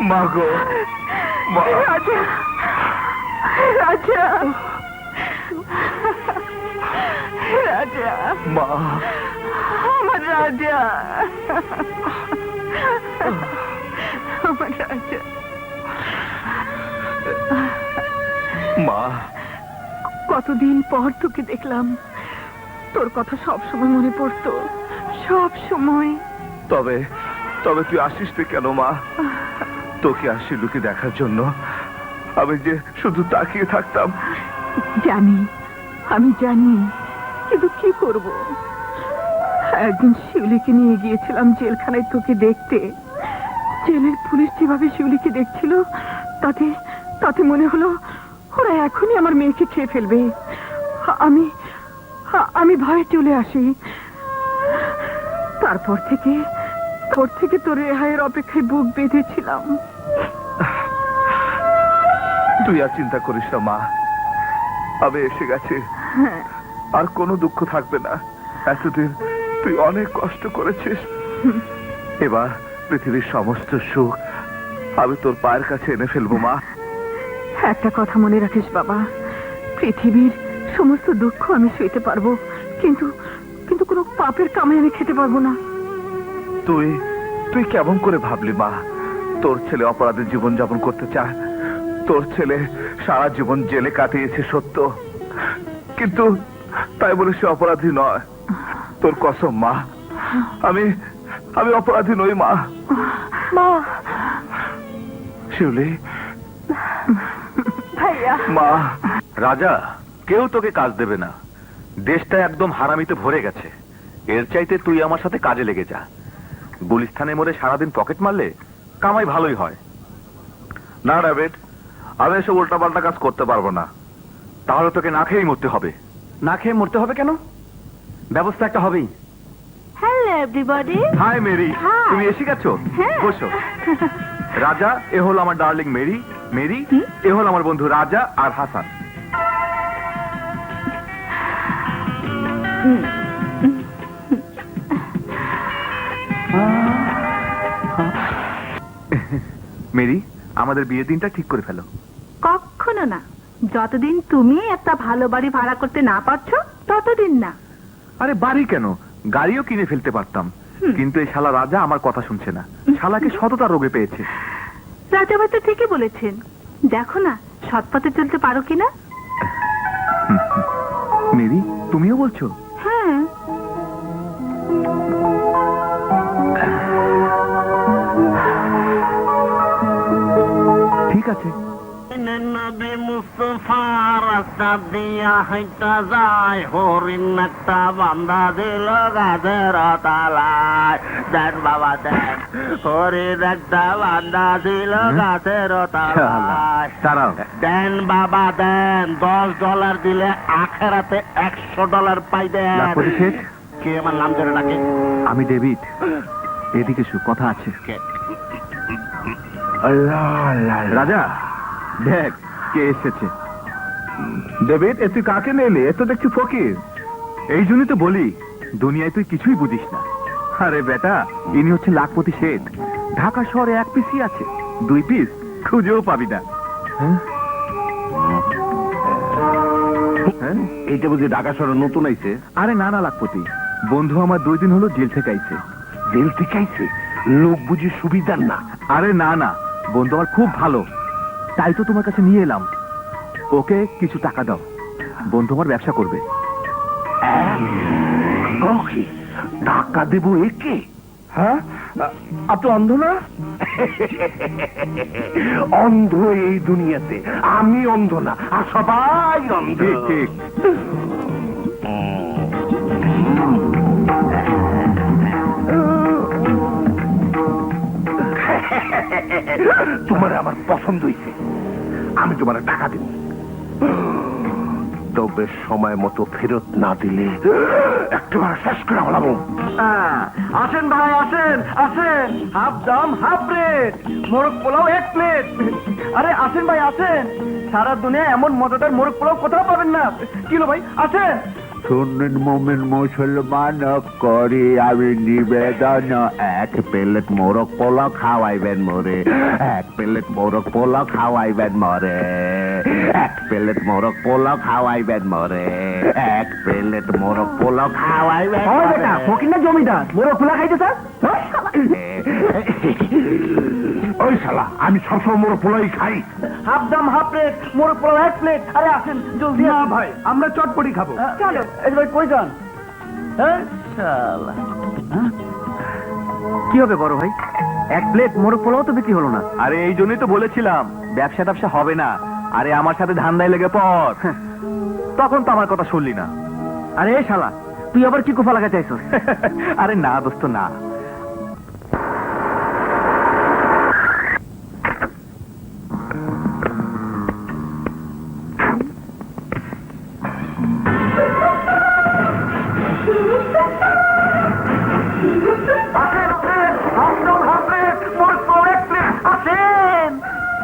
মা গো, মা। রাজা, রাজা, রাজা, মা, আমার রাজা, আমার রাজা। মা, কতদিন পর তোকে দেখলাম, তোর কথা সব সময় মনে পড়তো, সব সময়। তবে তবে তুই আসিস না কেন মা? তোকে আসি লুকে দেখার জন্য। আমি যে শুধু তাকিয়ে থাকতাম। জানি, আমি জানি, কিন্তু কি করব? একদিন শিউলিকে নিয়ে গিয়েছিলাম জেলখানায় তোকে দেখতে। জেলের পুলিশ যেভাবে শিউলিকে দেখছিল, তাতে তাতে মনে হলো ওরা এখনই আমার মেয়েকে খেয়ে ফেলবে। আমি আমি ভয়ে চলে আসি। তারপর থেকে তোর রেহাইয়ের অপেক্ষায় বুক বেঁধেছিলাম। তুই আর চিন্তা করিস না মা, আমি এসে গেছি, আর কোনো দুঃখ থাকবে না। এতদিন তুই অনেক কষ্ট করেছিস, এবার পৃথিবীর সমস্ত সুখ আমি তোর পায়ের কাছে এনে ফেলবো মা। একটা কথা মনে রাখিস বাবা, পৃথিবীর সমস্ত দুঃখ আমি সইতে পারবো, কিন্তু কিন্তু কোনো পাপের কামাই আমি খেতে পারবো না। তুই তুই কেমন করে ভাবলি মা? তোর ছেলে অপরাধের জীবন যাপন করতে চায়, তোর ছেলে সারা জীবন জেলে কাটিয়েছে সত্য, কিন্তু তাই বলে সে অপরাধী নয়। তোর কসম মা, আমি আমি অপরাধী নই মা। মা, শিউলি, ভাইয়া, মা। রাজা, কেউ তোকে কাজ দেবে না। দেশটা একদম হারামিতে ভরে গেছে। এর চাইতে তুই আমার সাথে কাজে লেগে যা। গুলিস্তানে মরে সারাদিন পকেট মারলে কামাই ভালোই হয়। না ডেভিড, আমি এসব উল্টাপাল্টা কাজ করতে পারবো না। তাহলে তোকে না খেয়েই মরতে হবে। না খেয়ে মরতে হবে কেন? ব্যবস্থা একটা হবেই। Hello everybody. Hi Mary, Hi. তুমি এসে গেছো? বসো। রাজা, এ হলো আমার ডার্লিং মেরি। মেরি, এ হলো আমার বন্ধু রাজা আর হাসান। মেরি, আমাদের বিয়ের দিনটা ঠিক করে ফেলো। কখনো না, যতদিন তুমি একটা ভালো বাড়ি ভাড়া করতে না পারছো ততদিন না। আরে বাড়ি কেন, গাড়িও কিনে ফেলতে পারতাম, কিন্তু এই শালা রাজা আমার কথা শুনছে না। শালাকে সততা রোগে পেয়েছে। রাজাবাই তো ঠিকই বলেছেন, দেখো না সৎ পথে চলতে পারো কিনা। মেরি, তুমিও বলছো? হ্যাঁ, ঠিক আছে। নবী মুস্তফা রাস্তা দিয়া হাইটা যায়, হরিণ একটা বান্ধা দিল গাছের তালায়। দেন বাবা দেন, হরিণ একটা বান্ধা দিল গাছের তালায়। দাঁড়াও। দেন বাবা দেন, $10 দিলে আখেরাতে $100 পাই দেন। লাখপতি শেঠ, কে আমার নাম ধরে ডাকে? আমি ডেভিড। এদিকে শু, কথা আছে। রাজা, দেখ কে এসেছে। ডেভিড, এ তুই কাকে নিলি? এ তো দেখছি ফকির। এই জন্যই তো বলি, দুনিয়ায় তুই কিছুই বুঝিস না। আরে বেটা, ইনি হচ্ছে লাখপতি শেঠ। ঢাকা শহরে 1 পিসই আছে, 2 পিস খুঁজেও পাবি না। হ্যাঁ? এইটা বুঝি ঢাকা শহরে নতুন আইছে? আরে না না লাখপতি, বন্ধু আমার 2 দিন হলো জেল থেকে আইছে। জেল থেকে আইছে? লোক বুঝি সুবিধার না? আরে না না, বন্ধু আমার খুব ভালো, তাই তো তোমার কাছে নিয়ে এলাম। ওকে কিছু টাকা দাও, বন্ধু আমার ব্যবসা করবে। ওকে, টাকা দেবো একে? হ্যাঁ, আপনি অন্ধ না? অন্ধ এই দুনিয়াতে, আমি অন্ধ না, আর সবাই অন্ধ। ঠিক ঠিক। তোমার আমার পছন্দ হয়েছে, আমি তোমার টাকা দিব, তবে সময় মতো ফেরত না দিলে একেবারে শেষ করে বলাবো। আসেন ভাই, আসেন আসেন, হাফ দাম হাফ রেট, মোরগ পোলাও 1 প্লেট। আরে আসেন ভাই আসেন, সারা দুনিয়া এমন মজাদার মোরগ পোলাও কোথাও পাবেন না। কিলো ভাই আসেন। শুনুন মোমিন মুসলমান করি আমি নিবেদন, এক প্লেট মোরগ পোলাও খাওয়াইবেন মোরে, এক প্লেট মোরগ পোলাও খাওয়াইবেন মরে, এক প্লেট মোরগ পোলাও খাওয়াইবেন মরে, এক প্লেট মোরগ পোলাও খাওয়াইবেন ফকির না জমিদার মোরগ পোলা খাইতে স্যার? ওই শালা, আমি সবসময় মোরগ পোলাই খাই। হাফ দাম হাফ প্লেট, মোরগ পোলাও 1 প্লেট। আরে আসেন জলদি। না ভাই, আমরা চটপটি খাবো। চলো। এই ভাই কই যান? হ্যাঁ শালা। কি হবে বড় ভাই? 1 প্লেট মোরগ পোলাও তো বিক্রি হলো না। আরে এই জন্যই তো বলেছিলাম ব্যবসা ট্যাবসা হবে না। আরে আমার সাথে ধান্দায় লেগে পড়। তখন তো আমার কথা শুনলি না। আরে শালা, তুই আবার কি কোফা লাগা চাইছস? আরে না দোস্ত না।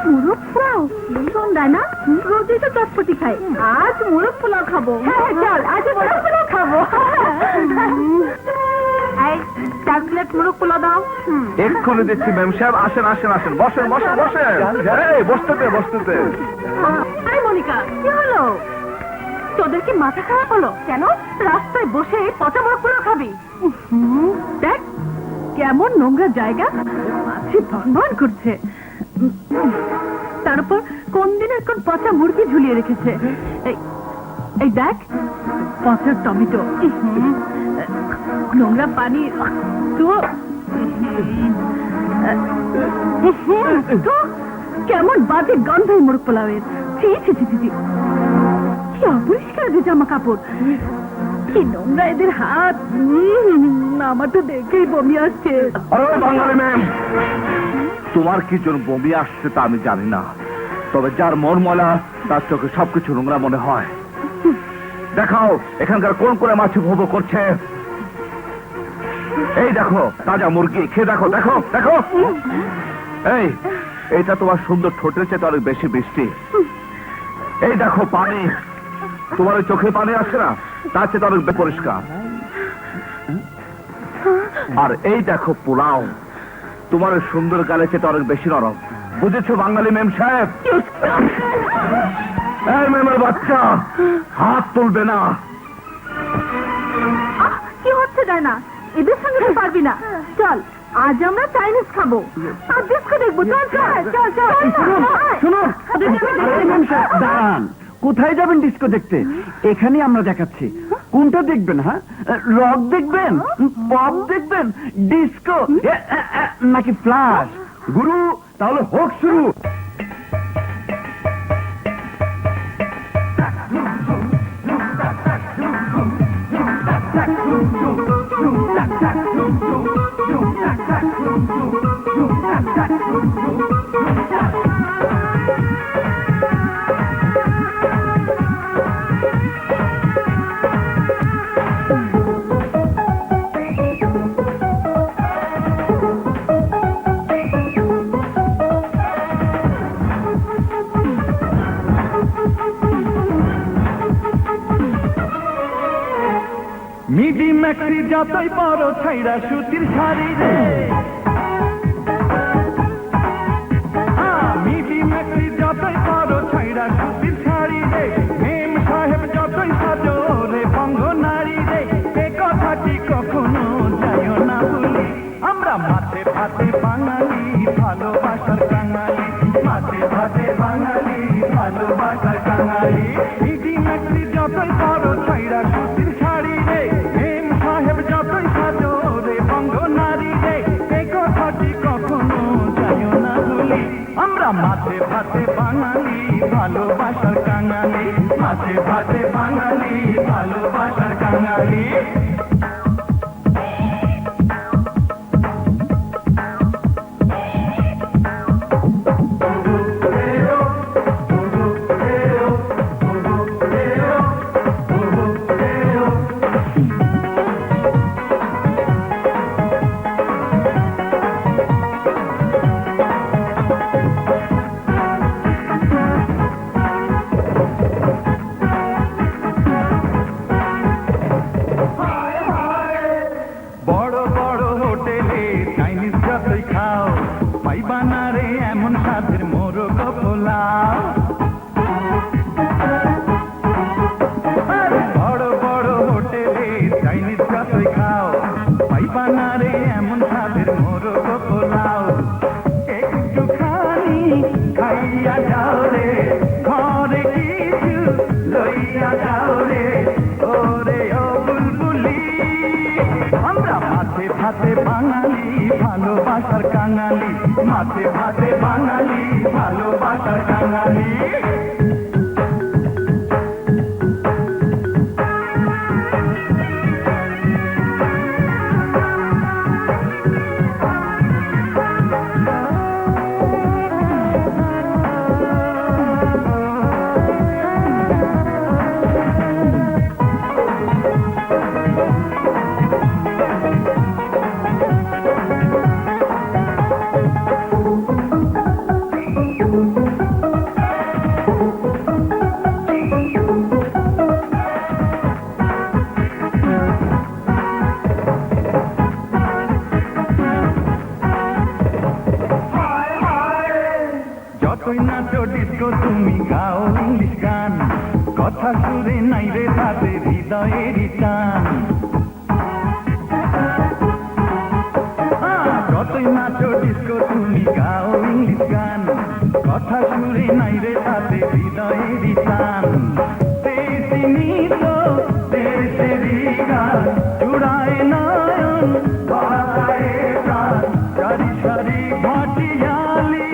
মোরগ পোলাও সন্ধ্যায় না রোজই তো চটপটি খাই, আজ মোরগ পোলাও খাবো। চল আজ মোরগ পোলাও খাবো। এই 4 প্লেট মোরগ পোলাও দাও। এক্ষুনি দিচ্ছি ম্যাম সাহেব। আসেন আসেন আসেন, বসেন বসেন বসেন। এই বসতে বসতে। এই মনিকা, কি হলো? তোদের কি মাথা খারাপ হলো? কেন রাস্তায় বসে পচা মোরগ পোলাও খাবি? দেখ কেমন নোংরা জায়গা, মাছি ভন করছে। তার উপর কোন দিনের কোন পচা মুরগি ঝুলিয়ে রেখেছে। এই দেখ পচা টমেটো, নোংরা পানি, তো কেমন বাজে গন্ধ মোরগ পোলাওয়ের। ছি ছি ছি ছি, কি অপরিষ্কার যে জামা কাপড়, কি নোংরা এদের হাত। আমার তো দেখেই বমি আসছে। আরে বাঙালি ম্যাম, তোমার কি জন্য বমি আসছে তা আমি জানি না, তবে যার মন ময়লা তার চোখে সবকিছু নোংরা মনে হয়। দেখাও এখানকার কোন কোন মাছি ভোগ করছে। এই দেখো তাজা মুরগি, খেয়ে দেখো দেখো দেখো। এই এটা তোমার সুন্দর ঠোঁটের চেয়ে অনেক বেশি বৃষ্টি। এই দেখো পানি, তোমার ওই চোখে পানি আসছে না, তার চেয়ে অনেক পরিষ্কার। আর এই দেখো পোলাও, তোমার ওই সুন্দর গালে চেয়ে অনেক বেশি নরম। বুঝেছো বাঙালি মেম সাহেব? এই মেমের বাচ্চা, হাত তুলবে না। কি হচ্ছে ডানা? এদের সঙ্গে তো পারবি না। চল আজ আমরা চাইনিজ খাবো আর ডিস্কো দেখবো। চল চল চল চল। শুনুন, দাঁড়ান, কোথায় যাবেন ডিস্কো দেখতে? এখানে আমরা দেখাচ্ছি। কোনটা দেখবেন? হ্যাঁ, রক দেখবেন, পপ দেখবেন, ডিস্কো নাকি ফ্লাশ? গুরু, তাহলে হোক শুরু। মিডি ম্যাক্সি যতই বড় ছাইরা সুতির শাড়ি রে, মিডি ম্যাক্সি যতই বড় ছাইরা সুতির শাড়ি রে, মেম সাহেব যতই সাজো রে বঙ্গ নারী রে, এ কথাটি কখনো যাইও না ভুলি। আমরা মাছে ভাতে বাঙালি, ভালোবাসার কাঙালি, মাছে ভাতে বাঙালি, ভালোবাসার কাঙালি। মিডি ম্যাক্সি যতই বড় ছাইরা সুতির শাড়ি রে, মেম সাহেব যতই সাজো রে বঙ্গ নারী রে, এ কথাটি কখনো যাইও না ভুলি। আমরা মাছে ভাতে বাঙালি, ভালোবাসার কাঙালি, মাছে ভাতে বাঙালি, ভালোবাসার কাঙালি। এমন সাধের মোরগ পোলাও বড় বড় হোটেলে চাইনিজ যতই খাও পাইবা না রে এমন সাধের মোরগ পোলাও একটুখানি খাইয়া যাও রে ঘরে কিছু লইয়া যাও রে ওরে ও বুলবুলি আমরা মাছে ভাতে বাঙালি ভালোবাসার কাঙালি মাছে ভাতে বাঙালি ভালোবাসার কাঙালি যতই নাচো ডিস্কো তুমি গাও ইংলিশ গান কথা সুরে নাই রে তাতে হৃদয়েরই টান যতই নাচো ডিস্কো তুমি গাও ইংলিশ গান কথা সুরে নাই রে তাতে হৃদয়েরই টান দেশি নিত দেশেরই গান চূড়ায় নয়ন বাড়ায় প্রাণ সারি সারি ভাটিয়ালি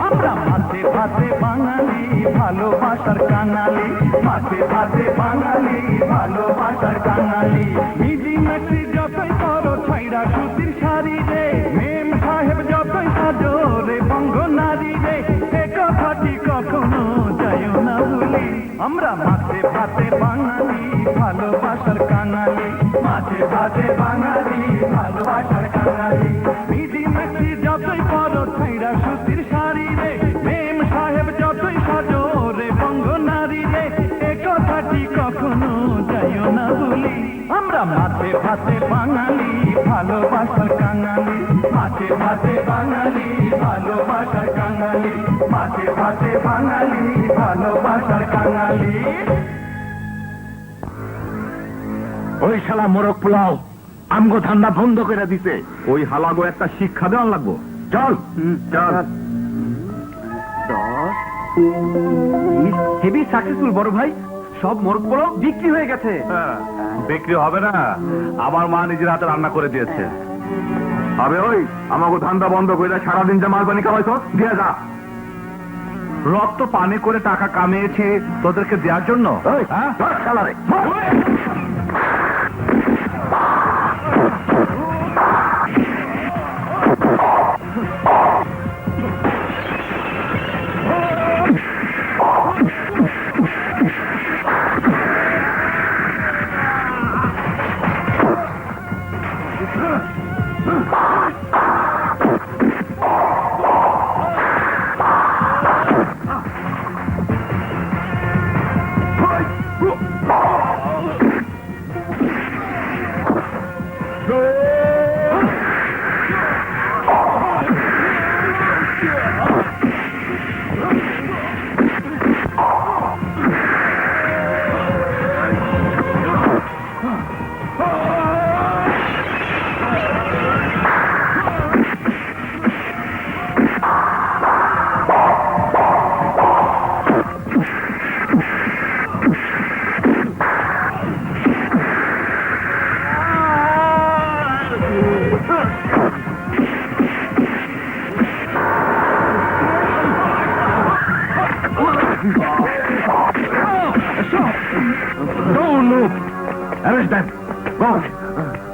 আমরা মাছে ভাতে বাঙালি ভালোবাসার কাঙালি মাছে ভাতে বাঙালি ভালোবাসার কাঙালি মিজি মাছি যতই করো ছাইরা সুতির শাড়ি রে মেম সাহেব যতই সাজো রে বঙ্গ নারী রে এ কথাটি কখনো যায় না ভুলি আমরা মাছে ভাতে বাঙালি ভালোবাসার কাঙালি মাছে ভাতে বাঙালি ভালোবাসার কাঙালি মিজি মাছি যতই করো ছাইরা সুতির শাড়ি রে মেম সাহেব যতই সাজো রে বঙ্গ নারী রে এ কথাটি কখনো যায় না ভুলি আমরা মাছে ভাতে বাঙালি ভালোবাসার কাঙালি মাছে ভাতে বাঙালি ভালোবাসার কাঙালি মাছে ভাতে বাঙালি ভালোবাসার কাঙালি ওই শালা মোরগ পোলাও আমগো ধান্দা বন্ধ করে দিছে। ওই হালাগো একটা শিক্ষা দেওয়া লাগবো। চল চল। হেভি সাকসেসফুল বড় ভাই, সব মোরগ পোলাও বিক্রি হয়ে গেছে। বিক্রি হবে না, আমার মা নিজের হাতে রান্না করে দিয়েছে। হবে ওই আমাকে ধান্দা বন্ধ করে সারাদিন যে মাল পানি কামাইছ দিয়ে যা। রক্ত পানি করে টাকা কামিয়েছি তোদেরকে দেওয়ার জন্য। হ্যাঁ শালারে Don't move. Arrest them. Go.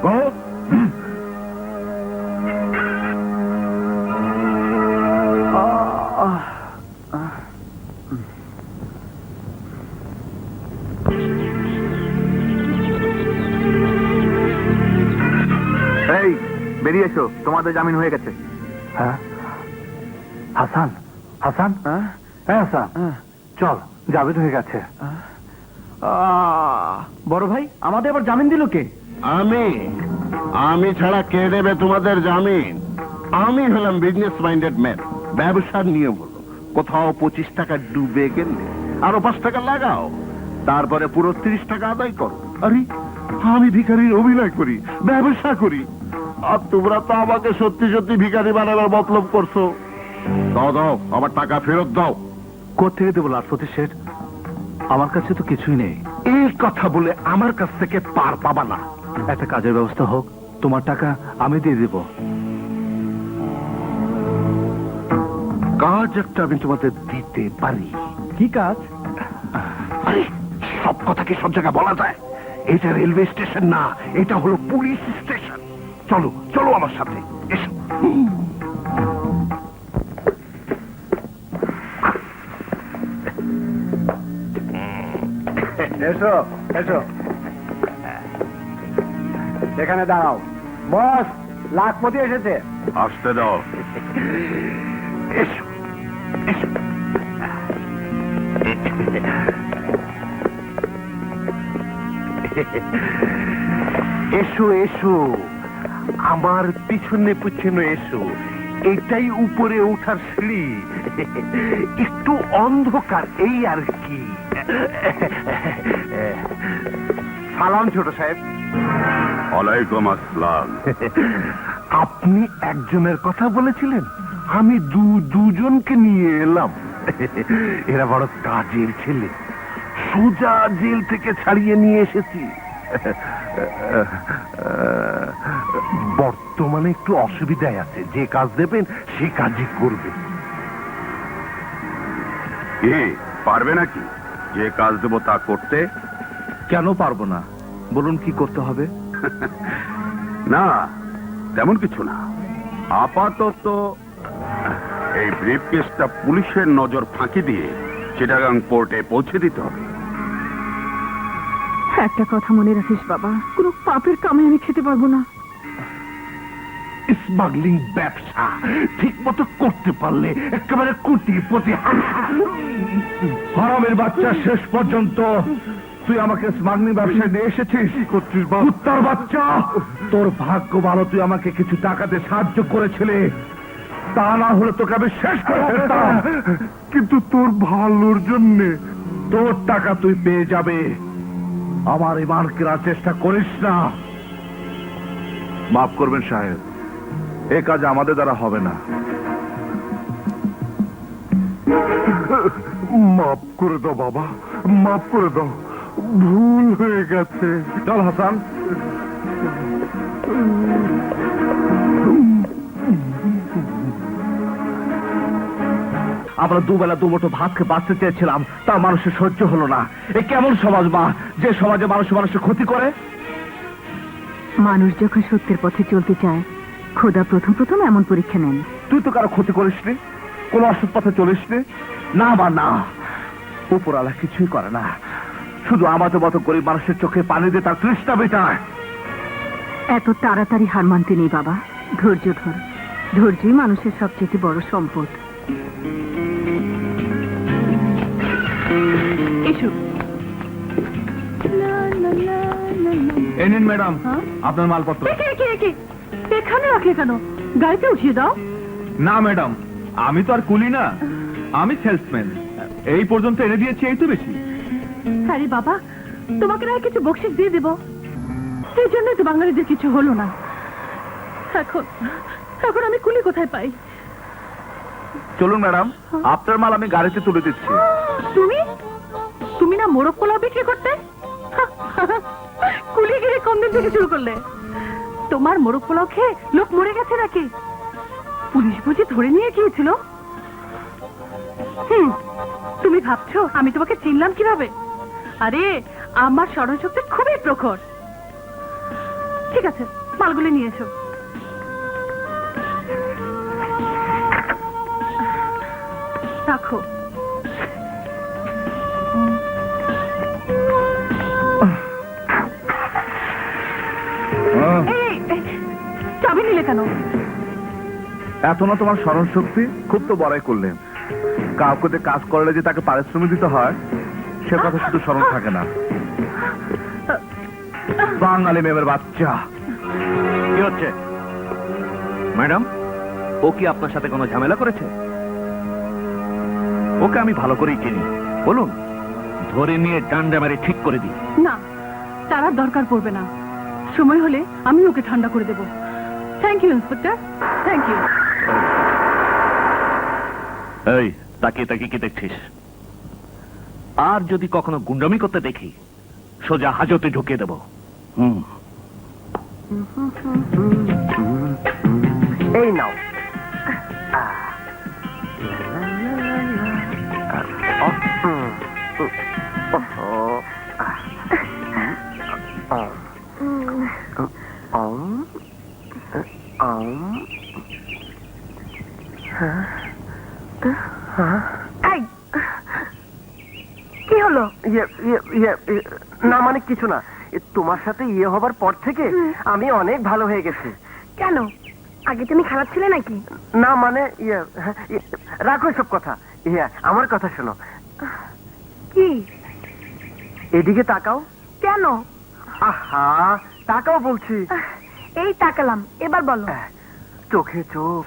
Go. এই বেরিয়ে এসো, তোমাদের জামিন হয়ে গেছে। হ্যাঁ হাসান, হাসান, হ্যাঁ হাসান, চল জামিন হয়ে গেছে। বড় ভাই, আমাদের আবার জামিন দিল কে? আমি ছাড়া কে দেবে তোমাদের জামিন? আমি হলাম বিজনেস মাইন্ডেড ম্যান। ব্যবসার নিয়ম হলো কোথাও 25 টাকা ডুবে গেলে আরো 5 টাকা লাগাও, তারপরে পুরো 30 টাকা আদায় করো। আরে আমি ভিখারির অভিনয় করি, ব্যবসা করি, আর তোমরা তো আমাকে সত্যি সত্যি ভিখারি বানাবার মতলব করছো। দাও দাও, আমার টাকা ফেরত দাও। কোথেকে দেবো লাটপতি শেঠ? আমার কাছে তো কিছুই নেই। এই কথা বলে আমার কাছ থেকে পার পাবা না। একটা কাজের ব্যবস্থা হোক, তোমার টাকা আমি দিয়ে দেব। কাজ একটা আমি তোমাদের দিতে পারি। কি কাজ? আরে সব কথা কি সব জায়গায় বলা যায়? এটা রেলওয়ে স্টেশন না, এটা হলো পুলিশ স্টেশন। চলো চলো আমার সাথে, এসো। এসো এসো, এখানে দাঁড়াও। বস, লাখপতি এসেছে। আসতে দাও। এসো এসো। এসো এসো, আমার পিছনে পিছনে এসো। এটাই উপরে ওঠার সিঁড়ি। একটু অন্ধকার, এই আর কি। সালাম ছোট সাহেব। ওয়ালাইকুম আসসালাম। আপনি একজনের কথা বলেছিলেন, আমি দুজনকে নিয়ে এলাম। এরা বড় কাজের ছেলে, সোজা জেল থেকে ছাড়িয়ে নিয়ে এসেছি। বর্তমানে একটু অসুবিধায় আছে, যে কাজ দেবেন সে কাজই করবে। কি পারবে নাকি যে কাজ দেবো তা করতে? কেন পারবো না? বলুন কি করতে হবে? না, তেমন কিছু না। আপাতত এই ব্রিফকেসটা পুলিশের নজর ফাঁকি দিয়ে চিটাগাং পোর্টে পৌঁছে দিতে হবে। একটা কথা মনে রাখিস বাবা, কোনো পাপের কামে আমি খেতে পারবো না। স্মাগলিং ব্যবসা ঠিক মতো করতে পারলে একেবারে কোটিপতি। হারামের বাচ্চা, শেষ পর্যন্ত তুই আমাকে স্মাগলিং ব্যবসায় নিয়ে এসেছিস। কুত্তার বাচ্চা, তোর ভাগ্য ভালো তুই আমাকে কিছু টাকাতে সাহায্য করেছিলে, তা না হলে তোকে আমি শেষ করে ফেলতাম। কিন্তু তোর ভালোর জন্যে। তোর টাকা তুই পেয়ে যাবে, আমার ইমান কেনার চেষ্টা করিস না। মাফ করবেন সাহেব, এ কাজ আমাদের দ্বারা হবে না। মাফ করে দাও বাবা, মাফ করে দাও, ভুল হয়ে গেছে। চল হাসান। আমরা দুবেলা দুমুঠো ভাত খেয়ে বাঁচতে চেয়েছিলাম, তা মানুষের সহ্য হলো না। এ কেমন সমাজ মা, যে সমাজে মানুষের ক্ষতি করে? মানুষ যখন সত্যের পথে চলতে চায়, খোদা প্রথম প্রথম এমন পরীক্ষা নেন। তুই তো কারো ক্ষতি করিসনি, কোন অসৎ পথে চলিসনি। না মা না, উপরওয়ালা কিছুই করে না, শুধু আমাদের মতো গরিব মানুষের চোখে পানি দিয়ে তার তৃষ্ণা মেটায়। এত তাড়াতাড়ি হার মানতে নেই বাবা, ধৈর্য ধর। ধৈর্যই মানুষের সবচেয়ে বড় সম্পদ। এসো। এই নিন ম্যাডাম আপনার মালপত্র। এখানে রাখলে কেন? গাড়িতে উঠিয়ে দাও। না ম্যাডাম, আমি তো আর কুলি না, আমি সেলসম্যান। এই পর্যন্ত এনে দিয়েছি, এই তো বেশি। আরে বাবা, তোমাকে না কিছু বকশিশ দিয়ে দেবো, সেই জন্যই তো বাঙালিদের কিছু হলো না। এখন এখন আমি কুলি কোথায় পাই? চলুন ম্যাডাম, আপনার মাল আমি গাড়িতে তুলে দিচ্ছি। তুমি তুমি না মোরগ পোলাও বিক্রি করতে? কুলিগিরি কোন দিন থেকে শুরু করলে? তোমার মোরগ পোলাও খেয়ে লোক মরে গেছে নাকি? পুলিশ বুঝি ধরে নিয়ে গিয়েছিল? তুমি ভাবছো আমি তোমাকে চিনলাম কিভাবে? আরে আমার স্মরণশক্তি খুবই প্রখর। ঠিক আছে, মালগুলি নিয়ে এসো। রাখো। চাবি নিলে কেন? এত না তোমার স্মরণ শক্তি, খুব তো বড়াই করলেন। কাউকে দিয়ে কাজ করলে যে তাকে পারিশ্রমিক দিতে হয়, সে কথা শুধু স্মরণ থাকে না। বাঙালি মেয়ের বাচ্চা। কি হচ্ছে ম্যাডাম? ও কি আপনার সাথে কোনো ঝামেলা করেছে? ওকে আমি ভালো করেই চিনি। বলুন, ধরে নিয়ে ডান্ডা মারে ঠিক করে দিই। না, তার আর দরকার পড়বে না। সময় হলে আমি ওকে ঠান্ডা করে দেব। Thank you inspector, thank you. এই, তাকিয়ে তাকিয়ে কি দেখছিস? আর যদি কখনো গুন্ডামি করতে দেখি, সোজা হাজতে ঢুকিয়ে দেব। এই নাও। কি হলো? না মানে কিছু না, তোমার সাথে ইয়ে হবার পর থেকে আমি অনেক ভালো হয়ে গেছি। কেন, আগে তুমি খারাপ ছিলে নাকি? না মানে রাখো সব কথা। আমার কথা শোনো। কি? এদিকে তাকাও। কেন? আহা, তাকাও বলছি। এই তাকালাম, এবার বলো। চোখে চোখ।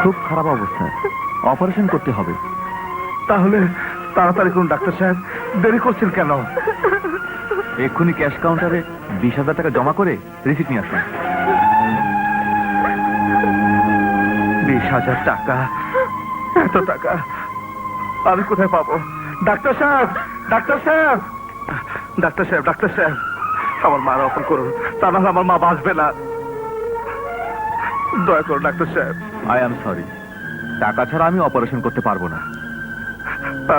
খুব খারাপ অবস্থা, অপারেশন করতে হবে। তাহলে তাড়াতাড়ি করুন ডাক্তার সাহেব, দেরি করছেন কেন? এক্ষুনি ক্যাশ কাউন্টারে 20,000 টাকা জমা করে রিসিপ্ট নিয়ে আসুন। 20,000 টাকা? এত টাকা আমি কোথায় পাবো? ডাক্তার সাহেব, ডাক্তার সাহেব, ডাক্তার সাহেব, ডাক্তার সাহেব, আমার মার অপারেশন করুন, তা নাহলে আমার মা বাঁচবে না। দয়া করুন ডাক্তার সাহেব। আই এম সরি, টাকা ছাড়া আমি অপারেশন করতে পারবো না।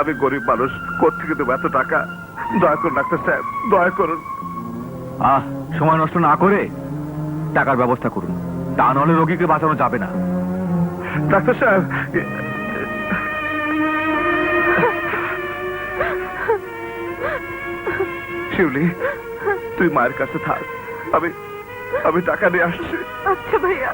আমি গরিব মানুষ, কোত্থেকে দেবো এত টাকা? দয়া করুন ডাক্তার সাহেব, দয়া করুন। সময় নষ্ট না করে টাকার ব্যবস্থা করুন, তা নাহলে রোগীকে বাঁচানো যাবে না। ডাক্তার সাহেব, শিউলি, তুই মায়ের কাছে থাক, আমি টাকা নিয়ে আসছি। আচ্ছা ভাইয়া।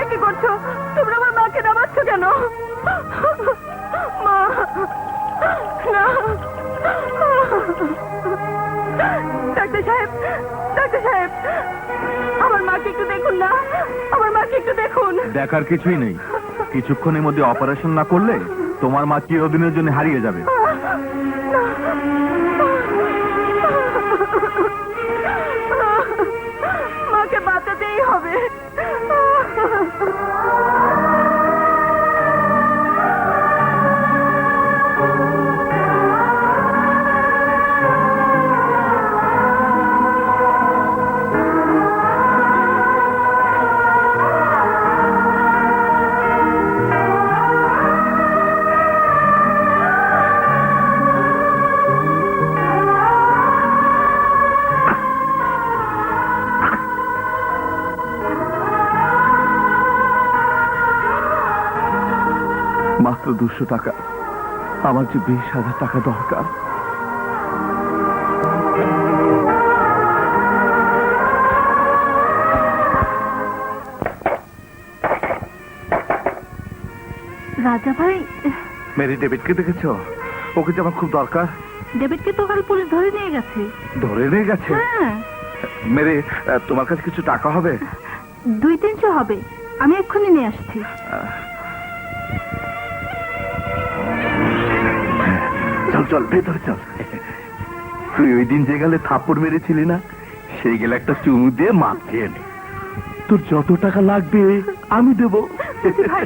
কি করছো? তোমরা আমার মাকে নামাচ্ছ কেন? মা, না। ডাক্তার সাহেব, ডাক্তার সাহেব, আমার মাকে একটু দেখুন না, আমার মাকে একটু দেখুন। দেখার কিছুই নেই, কিছুক্ষণের মধ্যে অপারেশন না করলে তোমার মা চিরদিনের জন্য হারিয়ে যাবে। মাকে বাঁচাতেই হবে। মাত্র 200 টাকা, আমার যে 20,000 টাকা দরকার। রাজা ভাই, মেরি ডেভিডকে দেখেছো? ওকে যে আমার খুব দরকার। ডেভিডকে তো কাল পুলিশ ধরে নিয়ে গেছে। ধরে নিয়ে গেছে? হ্যাঁ, মেরি, তোমার কাছে কিছু টাকা হবে? 200-300 হবে, আমি এক্ষুনি নিয়ে আসছি। চল চল, ভেতরে চল। তুই ওই দিন যে গেলে থাপ্পড় মেরেছিলি না, সেই গেলে একটা চুমু দিয়ে মাপ খেয়ে নে। তোর যত টাকা লাগবে আমি দেবো। ভাই,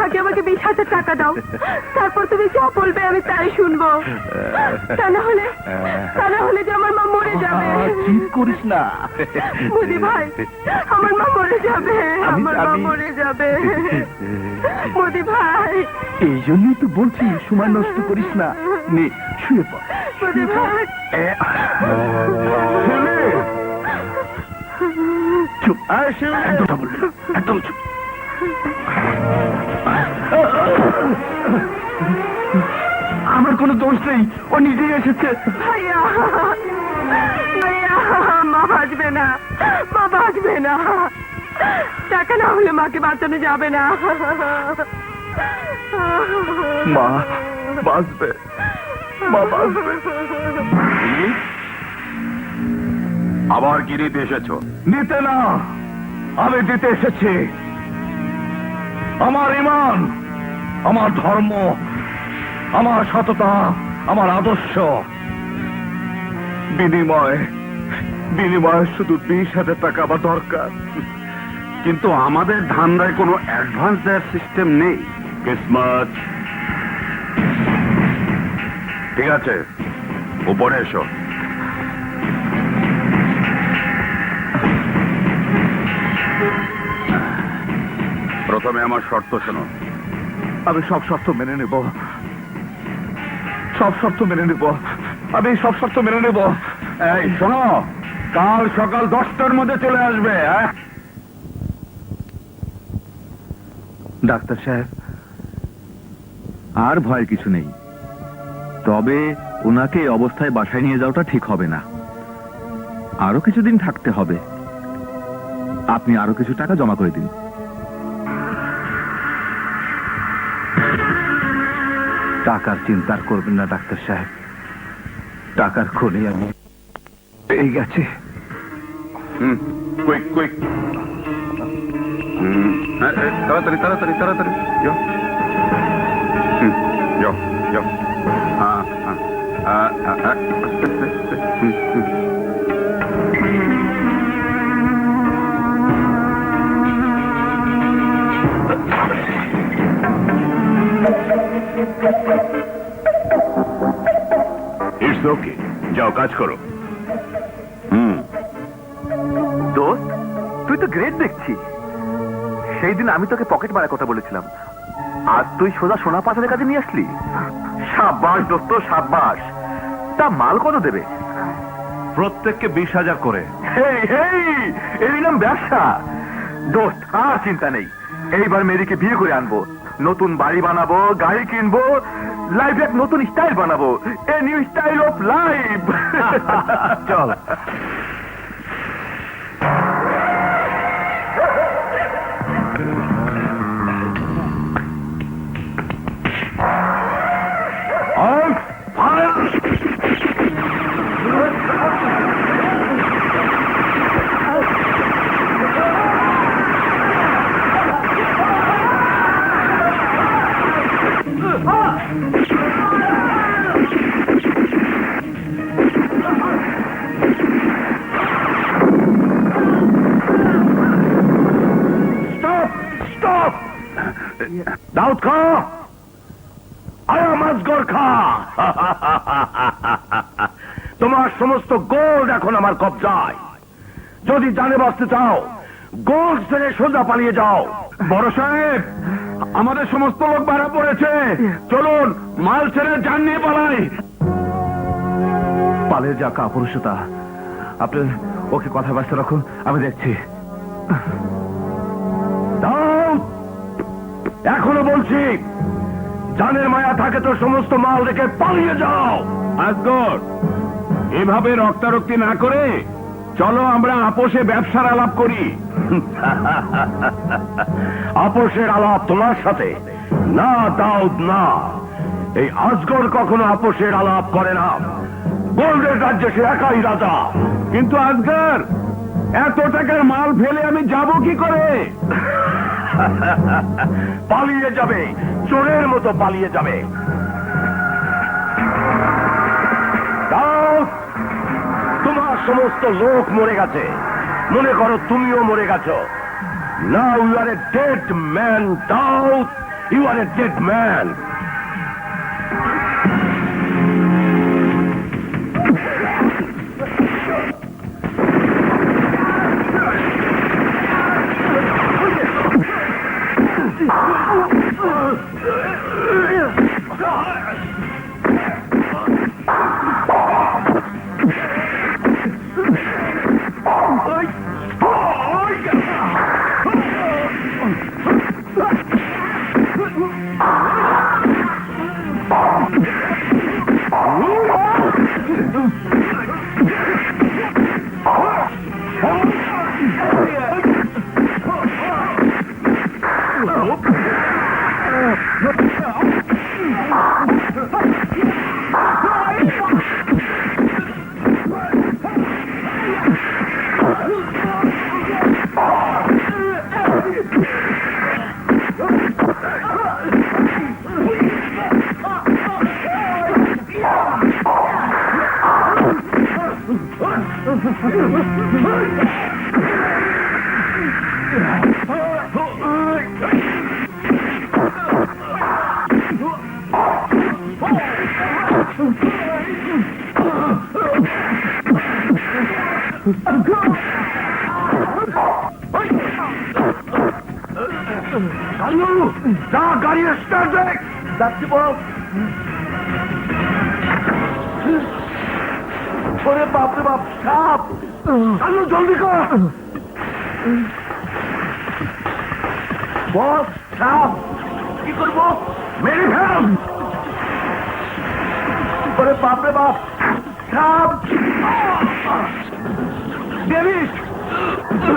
আগে আমাকে 20,000 টাকা দাও, তারপর তুমি যা বলবে আমি তাই শুনবো। তা না হলে যে আমার মা মরে যাবে। চিন্তা করিস না। মোদি ভাই, আমার মা মরে যাবে, আমার মা মরে যাবে। মোদি ভাই, এই জন্যই তো বলছি সময় নষ্ট করিস না, নে শুয়ে পড়। মোদি ভাই, চুপ, একদম কথা বলবি না, একদম চুপ। আমার কোনো দোষ নেই, ও নিজেই এসেছে। ভাইয়া, ভাইয়া, মা বাঁচবে না, মা বাঁচবে না। টাকা না হলে মাকে বাঁচানো যাবে না। মা বাঁচবে, মা বাঁচবে। আবার কি নিতে এসেছো? নিতে না, আমি দিতে এসেছি। আমার ঈমান, আমার ধর্ম, আমার সততা, আমার আদর্শ। বিনিময়ে শুধু 20,000 টাকা আমার দরকার। কিন্তু আমাদের ধান্দায় কোনো অ্যাডভান্স দেওয়ার সিস্টেম নেই। কিসমত। ঠিক আছে, উপরে এসো। প্রথমে আমার শর্ত শোনো। আমি সব শর্ত মেনে নেব, সব শর্ত মেনে নেব, আমি সব শর্ত মেনে নেব। এই শোনো, কাল সকাল 10টার মধ্যে চলে আসবে। ডাক্তার সাহেব, আর ভয়ের কিছু নেই, তবে ওনাকে এই অবস্থায় বাসায় নিয়ে যাওয়াটা ঠিক হবে না। আরো কিছুদিন থাকতে হবে। আপনি আরো কিছু টাকা জমা করে দিন। টাকার চিন্তা করবেন না ডাক্তার সাহেব, টাকার খনি আমি পেয়ে গেছি। কুইক কুইক, তাড়াতাড়ি তাড়াতাড়ি তাড়াতাড়ি যাও। যাও যাও। ইটস ওকে, যাও কাজ করো। দোস্ত, তুই তো গ্রেট দেখছি। সেই দিন আমি তোকে পকেট মারার কথা বলেছিলাম, আজ তুই সোজা সোনা পাচারের কাজে নিয়ে আসলি। সাব্বাস দোস্ত, সাব্বাস। তা মাল কত দেবে? প্রত্যেককে 20,000 করে। হেই হেই, এরই নাম ব্যবসা। দোস্ত, আর চিন্তা নেই, এইবার মেরিকে বিয়ে করে আনবো, নতুন বাড়ি বানাবো, গাড়ি কিনবো, লাইফ এক নতুন স্টাইল বানাবো, a new style of life. চল। দাউদ খা, আয়া মাজগর খা। তোমার সমস্ত গোল্ড এখন আমার কবজায়। যদি জানে বাঁচতে চাও, গোল্ড ছেড়ে সোজা পালিয়ে যাও। বড় সাহেব, আমাদের সমস্ত লোক ভাড়া পড়েছে, চলুন মাল ছেড়ে যান নিয়ে পালাই। পালিয়ে যা কাপুরুষতা। আপনি ওকে কথা ব্যস্ত রাখুন, আমি দেখছি। দাউদ, এখনো বলছি, জানের মায়া থাকে তো সমস্ত মাল রেখে পালিয়ে যাও। আসগর, এভাবে রক্তারক্তি না করে চলো আমরা আপোষে ব্যবসার আলাপ করি। আপোষের আলাপ তোমার সাথে না দাউদ, না। এই আজগর কখনো আপোষের আলাপ করে না। গোল্ডের রাজ্যে সে একাই রাজা। কিন্তু আজগর, এত টাকার মাল ফেলে আমি যাব কি করে? পালিয়ে যাবে, চোরের মতো পালিয়ে যাবে। দাউদ, তোমার সমস্ত লোক মরে গেছে, মনে করো তুমিও মরে গেছো। Now you are a dead man, Daud. You are a dead man. যাচ্ছি বস। ওরে বাপরে বাপ, সাপ! কালু জলদি কর বস, সাপ! কি করবো? মেরে ফেল! ওরে বাপরে বাপ, সাপ! ডেভিড!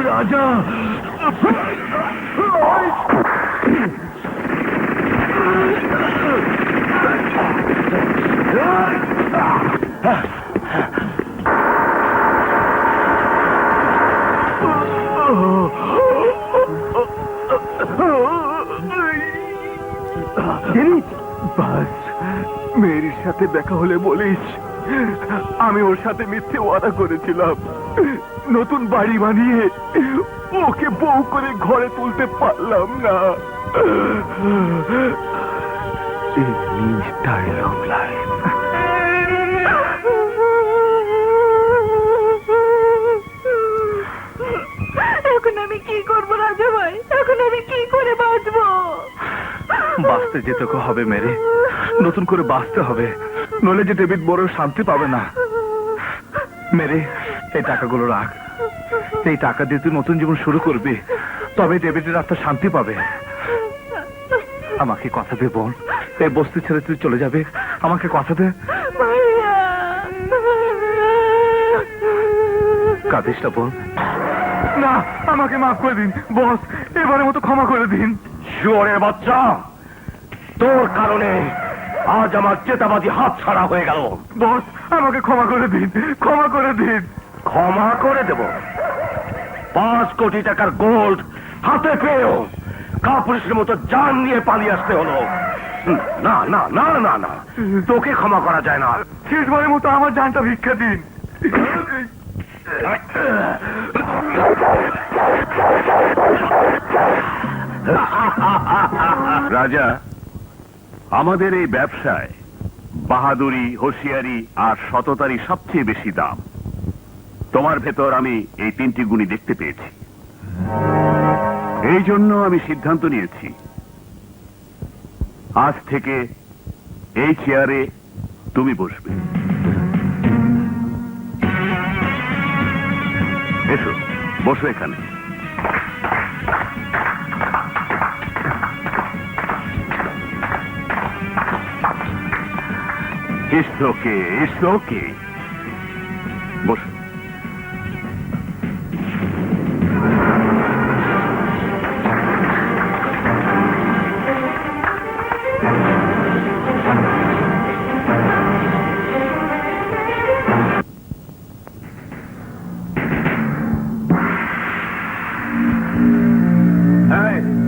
রাজা! বাস, মেরির সাথে দেখা হলে বলিস আমি ওর সাথে মিথ্যে ওয়াদা করেছিলাম নতুন বাড়ি বানিয়ে ওকে বউ করে ঘরে তুলতে পারলাম না। Dialogue line. এখন আমি কি করবো রাজা ভাই? এখন আমি কি করে বাঁচবো? বাঁচতে যেতে হবে মেরে, নতুন করে বাঁচতে হবে, নইলে যে ডেভিড বড় শান্তি পাবে না। মেরে, এই টাকাগুলো রাখ, এই টাকা দিয়ে তুই নতুন জীবন শুরু করবি, তবে ডেভিডের আত্মা শান্তি পাবে। আমাকে কথা দে বল, এই বস্তি ছেড়ে তুই চলে যাবে, আমাকে কথা দে। কাঁদিস না বল। না, আমাকে মাফ করে দিন বস, এবারের মতো ক্ষমা করে দিন। শুয়োরের বাচ্চা, তোর কারণে আজ আমার চেতাবাজি হাত ছাড়া হয়ে গেল। বস, আমাকে ক্ষমা করে দিন, ক্ষমা করে দিন। ক্ষমা করে দেব? 5 কোটি টাকার গোল্ড হাতে পেয়েও কাপুরুষের মতো জান নিয়ে পালিয়ে আসতে হলো। না না না না না, তোকে ক্ষমা করা যায় না। শেষবারের মতো আমার জানটা ভিক্ষা দিন। রাজা, আমাদের এই ব্যবসায় বাহাদুরি, হোশিয়ারি আর সততারই সবচেয়ে বেশি দাম। তোমার ভেতর আমি এই 3টি গুণই দেখতে পেয়েছি। এই জন্য আমি সিদ্ধান্ত নিয়েছি, আজ থেকে এই চেয়ারে তুমি বসবে। এসো, বসো এখানে। It's okay, it's okay. বসো।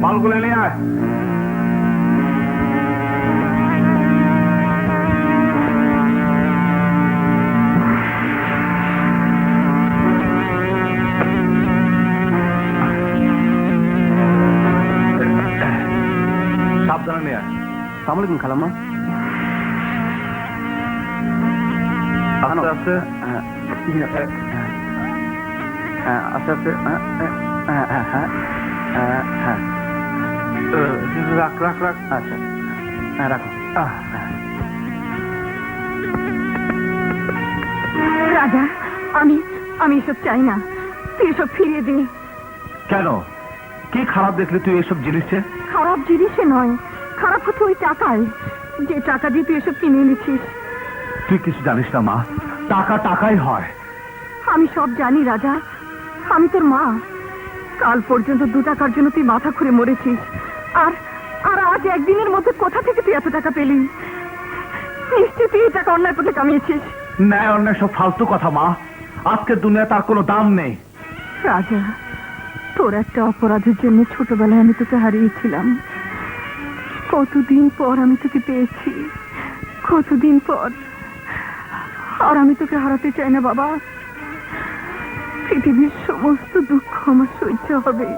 মালগুলো নিয়ে আয়। আসসালামু আলাইকুম খালাম্মা। আস্তে আস্তে রাখ রাখ রাখ। আচ্ছা রাখো। রাজা, আমি আমি এসব চাই না, তুই এসব ফিরিয়ে দে। কেন, কি খারাপ দেখলি তুই এসব জিনিসে? খারাপ জিনিসে নয়, খারাপ হচ্ছে ওই টাকায়, যে টাকা দিয়ে তুই এসব কিনে এনেছিস। তুই কিছু জানিস না মা, টাকা টাকাই হয়। আমি সব জানি রাজা, আমি তোর মা। কাল পর্যন্ত 2 টাকার জন্য তুই মাথা ঘুরে মরেছিস, আর আর আজ একদিনের মধ্যে কোথা থেকে তুই এত টাকা পেলি? নিশ্চয়ই তুই এই টাকা অন্যায় পথে কামিয়েছিস। ন্যায় অন্যায় সব ফালতু কথা মা, আজকের দুনিয়া তার কোনো দাম নেই। রাজা, তোর একটা অপরাধের জন্য ছোটবেলায় আমি তোকে হারিয়েছিলাম, কতদিন পর আমি তোকে পেয়েছি, কতদিন পর। আর আমি তোকে হারাতে চাই না বাবা। পৃথিবীর সমস্ত দুঃখ আমার সহ্য হবে,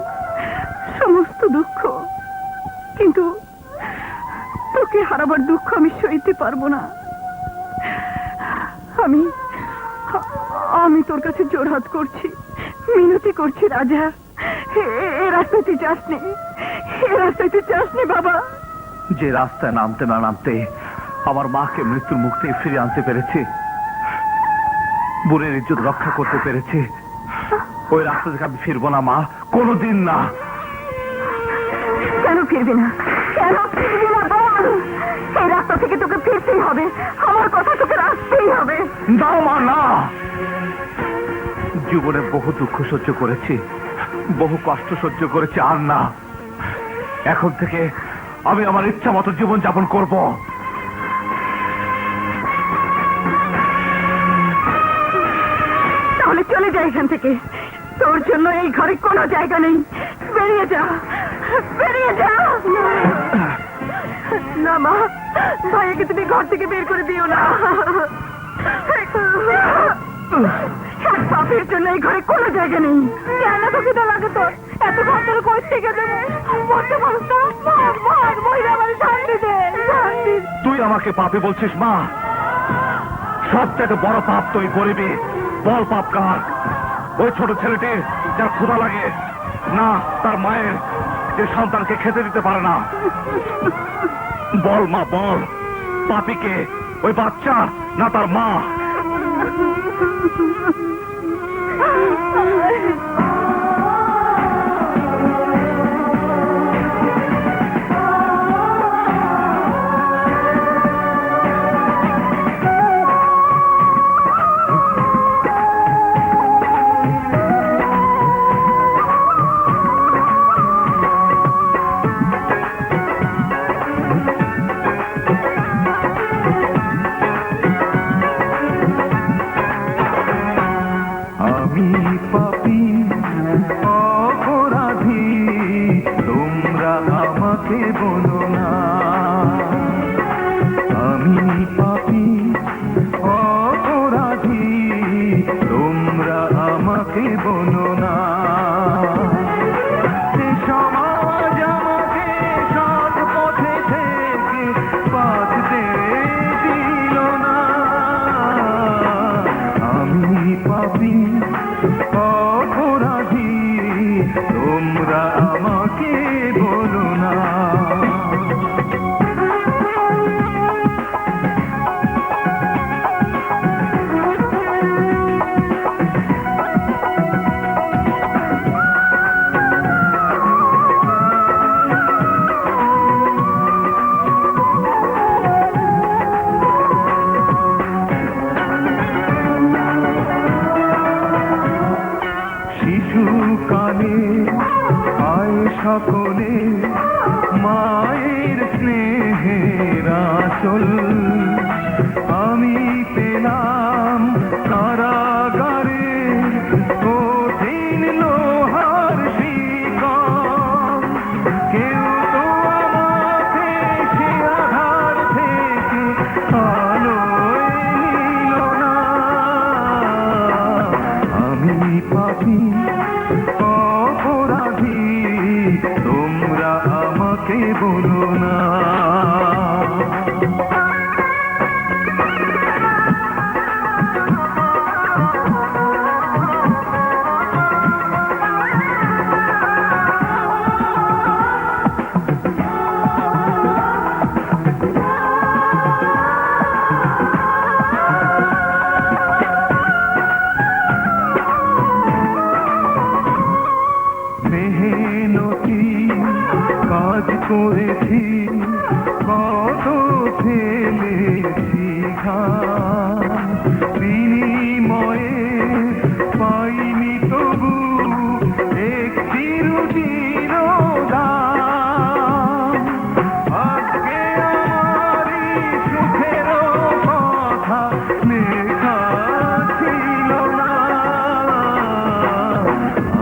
সমস্ত দুঃখ, কিন্তু তোকে হারাবার দুঃখ আমি সইতে পারবো না। আমি তোর কাছে জোরহাত করছি, মিনতি করছি রাজা, এ রাস্তায় তুই যাসনি, এ রাস্তায় তুই যাসনি বাবা। যে রাস্তায় নামতে না নামতে আমার মাকে মৃত্যুর মুখ থেকে ফিরে আনতে পেরেছি, বোনের ইজ্জত রক্ষা করতে পেরেছি, ওই রাস্তা থেকে আমি ফিরবো না মা, কোনোদিন না। কেন ফিরবি না, কেন ফিরবি না বল? এই রাস্তা থেকে তোকে ফিরতেই হবে, আমার কথা তোকে রাখতেই হবে। দাও মা, না। জীবনে বহু দুঃখ সহ্য করেছি, বহু কষ্ট সহ্য করেছি, আর না। এখন থেকে আমি আমার ইচ্ছা মতো জীবন যাপন করব। তাহলে চলে যা এখান থেকে, তোর জন্য এই ঘরে কোনো জায়গা নেই। বেরিয়ে যা, বেরিয়ে যা। না মা, ভাইয়াকে তুমি ঘর থেকে বের করে দিও না। এক পাপের জন্য এই ঘরে কোনো জায়গা নেই। কেন তোকে তো লাগে তোর এত ঘর তোর কই থেকে দেবো? বলতে পারছ না? মার মার, মহিলা আমার শান্তি দে, শান্তি। তুই আমাকে পাপী বলছিস মা? সবচেয়ে বড় পাপ তুই গরিবি। বল পাপ কার? ওই ছোট ছেলেটির যার ক্ষুধা লাগে না, তার মায়ের যে সন্তানকে খেতে দিতে পারে না। বল মা, বল পাপীকে, ওই বাচ্চা না তার মা? আমি পাপী অপরাধী, তোমরা আমাকে বলো না। আমি পাপী অপরাধী, তোমরা আমাকে বলো না। সে সমাজ আমাকে সৎ পথে থেকে বাঁচতে দিল না। আমি পাপী অপরাধী, তোমরা আমাকে বলো না। শিশুকালে আয় সকলে মায়ের স্নেহের আঁচল, আমি পেলাম কারাগারে কঠিন লোহার শিকল। কেউ তো আমাকে সে আধার থেকে আলোয় নিল না। আমি পাপী অপরাধী, তোমরা আমাকে বলো না। কাজ করেছি, কত ফেলেছি ঘাম, বিনিময়ে পাইনি তবু একটি রুটির দাম। আজকে আমারই সুখের কথা লেখা ছিল না।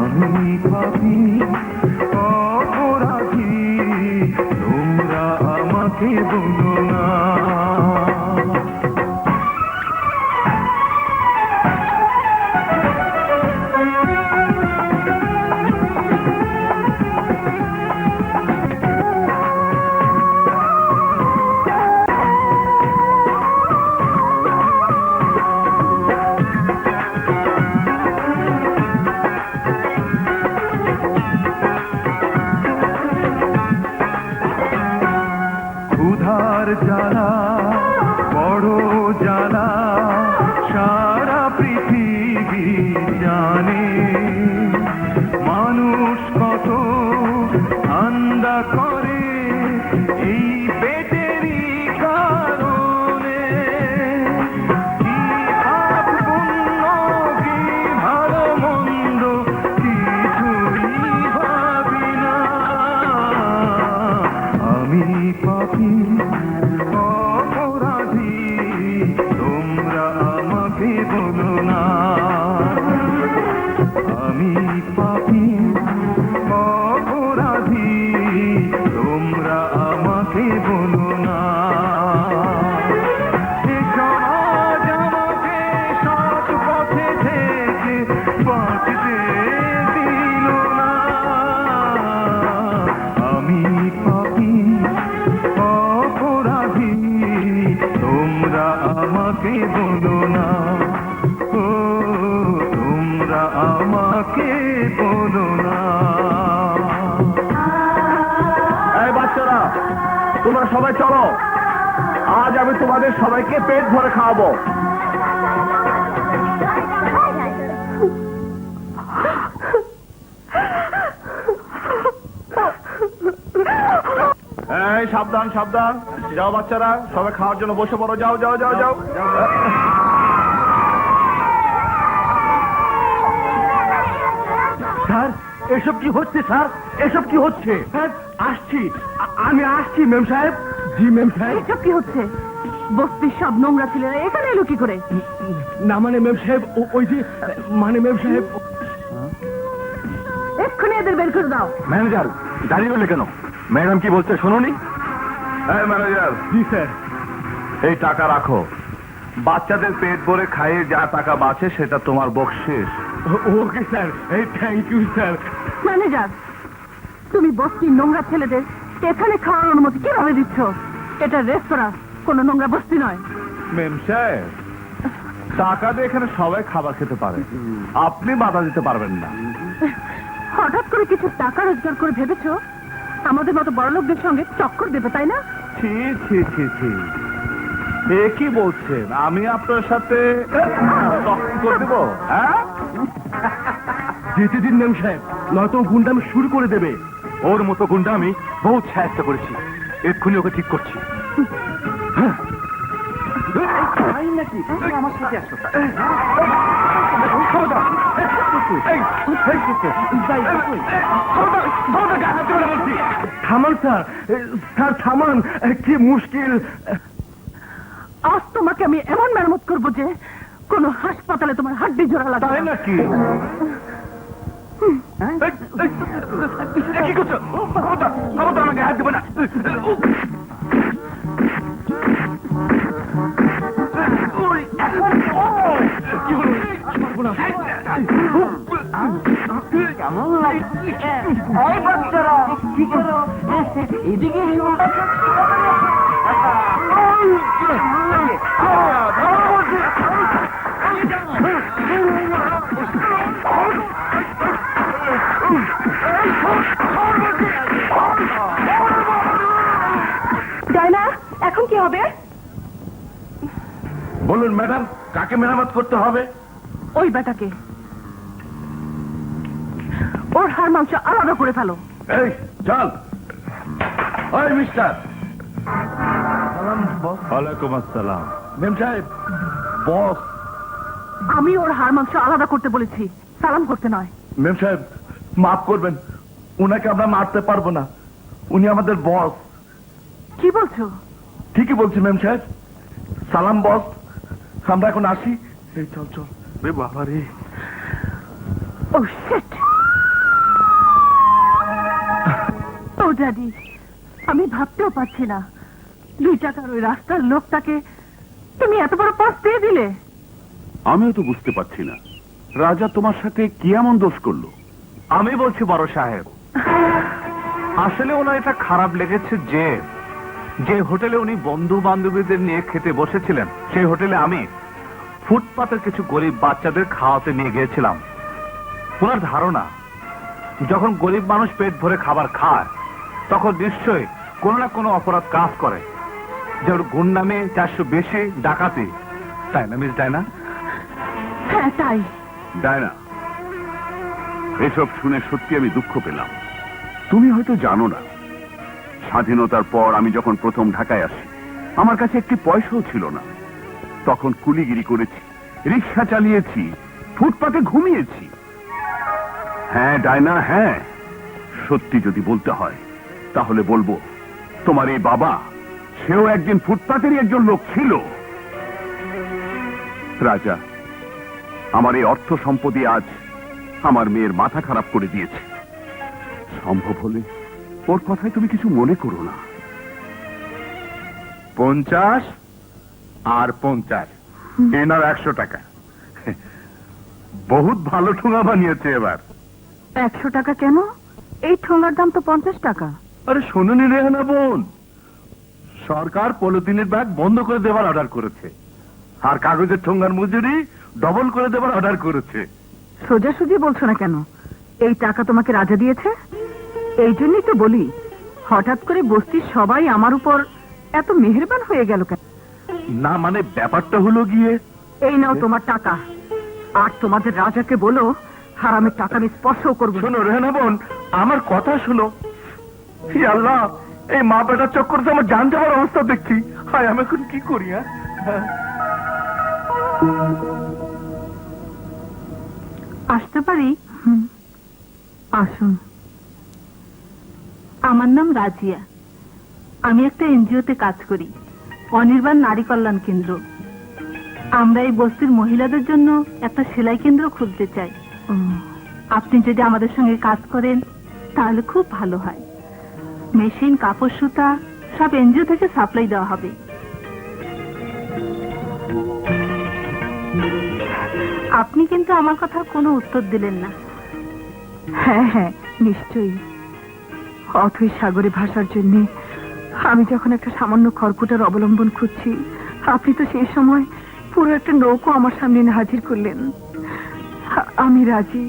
আমি পাপী অপরাধী, তোমরা আমাকে বলো না। ক্ষুধার জ্বালা বড় জ্বালা, সারা পৃথিবী জানে। মানুষ কত ঠান্ডা করে এই পেটেরই কারণে। কি পাপ পুণ্য, কি ভালো মন্দ, কিছুই ভাবি না। আমি পাপী অপরাধী, তোমরা আমাকে বলো না। আমি পাপী অপরাধী, তোমরা আমাকে বলো না। এ সমাজ আমাকে সৎ পথে থেকে বাঁচতে দিল না। আমি পাপী অপরাধী, তোমরা আমাকে বলো না। ও তোমরা আমাকে বলো না। এই বাচ্চারা, তোমরা সবাই চলো, আজ আমি তোমাদের সবাইকে পেট ভরে খাওয়াবো। এই সাবধান সাবধান, যাও বাচ্চারা, সবাই খাওয়ার জন্য বসে পড়ো, যাও যাও যাও যাও। স্যার, এসব কি হচ্ছে স্যার? এসব কি হচ্ছে? আসছি, আমি আসছি মেম সাহেব। জি মেম সাহেব। এসব কি হচ্ছে? বস্তির সব নোংরা ছেলেরা এখানে এলো কি করে? না মানে মেম সাহেব, ওই যে মানে মেম সাহেব। এক্ষুনি এদের বের করে দাও। ম্যানেজার, দাঁড়িয়ে রইলে কেন? ম্যাডাম কি বলছে শোনোনি? এই ম্যানেজার, জি স্যার। এই টাকা রাখো। বাচ্চাদের পেট ভরে খাইয়ে যা টাকা বাঁচে সেটা তোমার বকশিস। ওকে স্যার, এই থ্যাংক ইউ স্যার। ম্যানেজার, তুমি বস্তির নোংরা ছেলেদের এখানে খাওয়ার অনুমতি কিভাবে দিচ্ছ? এটা রেস্তোরাঁ, কোনো নোংরা বস্তি নয়। মেম সাহেব, টাকা দিয়ে এখানে সবাই খাবার খেতে পারে, আপনি বাধা দিতে পারবেন না। হঠাৎ করে কিছু টাকা রোজগার করে ভেবেছো আমাদের মতো বড় লোকদের সঙ্গে চক্কর দেবে, তাই না? ছি ছি ছি ছি, এ কি বলছেন? আমি আপনার সাথে চক্কর করে দেবো? হ্যাঁ, যেতে দিন মেম সাহেব, নয়তো গুন্ডামি শুরু করে দেবে। ওর মতো গুন্ডা আমি বহুত সাহায্য করেছি, এক্ষুনি ওকে ঠিক করছি। থামান স্যার, স্যার থামান, কি মুশকিল। আজ তোমাকে আমি এমন মেরামত করবো যে কোন হাসপাতালে তোমার হাড্ডি জোড়া লাগবে তাই না। নাকি? কি করছো? খবরদার আমাকে হাত দেবে না। এই বাচ্চারা কি করো? এদিকে ডায়না, এখন কি হবে? বলুন ম্যাডাম, কাকে মেরামত করতে হবে? ওই বেটাকে, ওর হাড় মাংস আলাদা করে ফেলো। এই চল। ওই মিস্টার ওয়ালাইকুম আসসালাম মেম সাহেব বস আমি ওর হাড় মাংস আলাদা করতে বলেছি, সালাম করতে নয়। মেম সাহেব মাফ করবেন, উনাকে আমরা মারতে পারবো না, উনি আমাদের বস। কি বলছো? ঠিকই বলছি মেম সাহেব, সালাম বস, আমরা এখন আসি। এই চল চল। বাবারে, ও শিট! ও ড্যাডি, আমি ভাবতেও পারছি না 2 টাকার ওই রাস্তার লোকটাকে তুমি এত বড় পাস দিয়ে দিলে। আমিও তো বুঝতে পারছি না রাজা তোমার সাথে কি এমন দোষ করলো। আমি বলছি বড় সাহেব, আসলে ওনার এটা খারাপ লেগেছে যে যে হোটেলে উনি বন্ধু বান্ধবীদের নিয়ে খেতে বসেছিলেন, সেই হোটেলে আমি ফুটপাতের কিছু গরিব বাচ্চাদের খাওয়াতে নিয়ে গিয়েছিলাম। ওনার ধারণা যখন গরিব মানুষ পেট ভরে খাবার খায় তখন নিশ্চয়ই কোনো না কোনো অপরাধ কাজ করে, যেমন গুন্ডামি, 400 বেশি, ডাকাতি, তাই না মিস ডায়না? হ্যাঁ তাই। ডায়না, এসব শুনে সত্যি আমি দুঃখ পেলাম। তুমি হয়তো জানো না, স্বাধীনতার পর আমি যখন প্রথম ঢাকায় আসি আমার কাছে একটি পয়সাও ছিল না। তখন কুলিগিরি করেছি, রিক্সা চালিয়েছি, ফুটপাতে ঘুমিয়েছি। হ্যাঁ ডায়না, হ্যাঁ, সত্যি যদি বলতে হয় তাহলে বলবো তোমার এই বাবা, সেও একদিন ফুটপাতেরই একজন লোক ছিল। রাজা, আমার এই অর্থ সম্পত্তি আজ আমার মেয়ের মাথা খারাপ করে দিয়েছে। সম্ভব হলে ওর কথায় তুমি কিছু মনে করো না। 50 আর 50 এনার 100 টাকা। বহুত ভালো ঠোঙা বানিয়েছে এবার। 100 টাকা কেন? এই ঠোঙার দাম তো 50 টাকা। আরে শোনোনি রেহানা বোন, সরকার পলিথিনের ব্যাগ বন্ধ করে দেওয়ার অর্ডার করেছে, আর কাগজের ঠোঙ্গার মজুরি ডবল করে দেওয়ার অর্ডার করেছে। সোজাসুজি বলছো না কেন? এই টাকা তোমাকে রাজা দিয়েছে? এই জন্যই তো বলি, হঠাৎ করে বস্তির সবাই আমার উপর এত মেহেরবান হয়ে গেল কেন? না মানে ব্যাপারটা হলো গিয়ে, এই নাও তোমার টাকা, আর তোমাদের রাজাকে বলো হারামের টাকা আমি স্পর্শও করবো না। শোনো রেহানা বোন, আমার কথা শোনো। হি আল্লাহ, এই মা বেটার চক্করে তো আমার জান যাওয়ার অবস্থা দেখছি। হায়, আমি এখন কি করি? হ্যাঁ, আসতে পারি? আসুন। আমার নাম রাজিয়া, আমি একটা এনজিওতে কাজ করি, অনির্বাণ নারী কল্যাণ কেন্দ্র। আমরা এই বস্তির মহিলাদের জন্য একটা সেলাই কেন্দ্র খুলতে চাই। আপনি যদি আমাদের সঙ্গে কাজ করেন তাহলে খুব ভালো হয়। মেশিন, কাপড়, সুতা সব এনজিও থেকে সাপ্লাই দেওয়া হবে। আপনি কিন্তু আমার কথার কোনো উত্তর দিলেন না। হ্যাঁ হ্যাঁ, নিশ্চয়ই। অথই সাগরে ভাসার জন্য আমি যখন একটা সামান্য খড়কুটার অবলম্বন খুঁজছি, আপনি তো সেই সময় পুরো একটা নৌকো আমার সামনে এনে হাজির করলেন। আমি রাজি।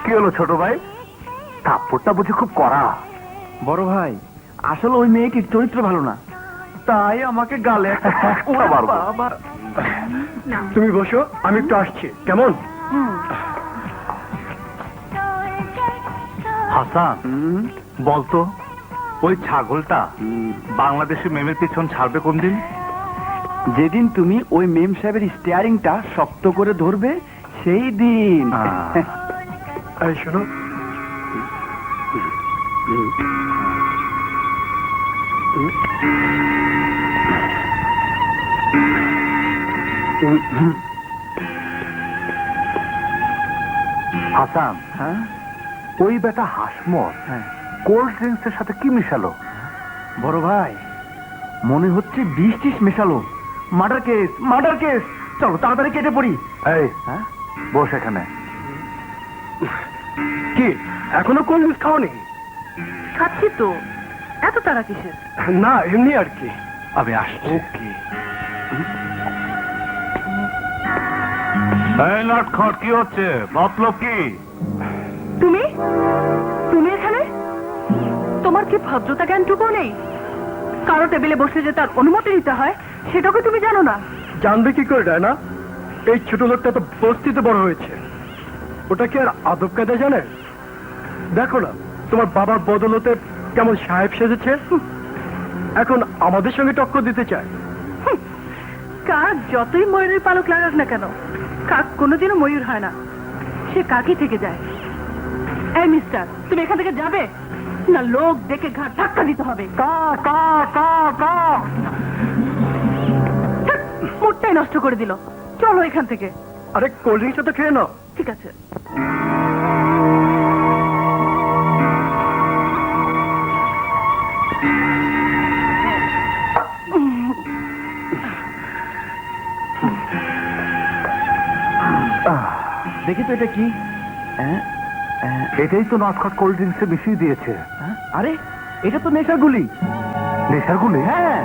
কি হলো ছোট ভাই? থাপ্পড়টা বুঝি খুব কড়া? বড় ভাই, আসলে ওই মেয়েটির চরিত্র ভালো না, তাই আমাকে গালে একটা ওরে বাবা। তুমি বসো, আমি একটু আসছি, কেমন? হাসান, বলতো ওই ছাগলটা বাংলাদেশে মেমের পিছন ছাড়বে কোন দিন? যেদিন তুমি ওই মেম সাহেবের স্টিয়ারিংটা শক্ত করে ধরবে সেই দিন। এই শোনো, হাসান, হ্যাঁ ওই বেটা হাসমত কোল্ড ড্রিঙ্কস এর সাথে কি মিশালো? বড় ভাই, মনে হচ্ছে 20-30 মেশালো। Murder case, murder case. চলো তাড়াতাড়ি কেটে পড়ি। এই হ্যাঁ, বস এখানে। কি এখনো কোল্ড ড্রিঙ্কস খাওনি? খাচ্ছি তো, এত তারা কিসের? না, এমনি আর কি। আমি আসছি। ওকে। এই নটখট কি হচ্ছে? মতলব কি? তুমি তুমি এখানে? তোমার কি ভদ্রতা জ্ঞানটুকু নেই? কারো টেবিলে বসে যে তার অনুমতি নিতে হয় সেটাকে তুমি জানো না? জানবে কি করে ডায়না? এই ছোট লোকটা তো বস্তিতে বড় হয়েছে, ওটা কি আর আদব কায়দা জানে? দেখো না তোমার বাবার বদলতে কেমন সাহেব সেজেছে, এখন আমাদের সঙ্গে টক্কর দিতে চায়। কাক যতই ময়ূরের পালক লাগাক না কেন, কাক কোনোদিনও ময়ূর হয় না, সে কাকই থেকে যায়। এই মিস্টার, তুমি এখান থেকে যাবে না লোক দেখে ঘাট ধাক্কা দিতে হবে? মুডটাই নষ্ট করে দিল। চলো এখান থেকে। আরে কোল্ড ড্রিঙ্কসটা তো খেয়ে নাও। ঠিক আছে। দেখি তো এটা কি? এটাই তো নটখট কোল্ড ড্রিঙ্কসে মিশিয়ে দিয়েছে। আরে এটা তো নেশার গুলি। নেশার গুলি? হ্যাঁ,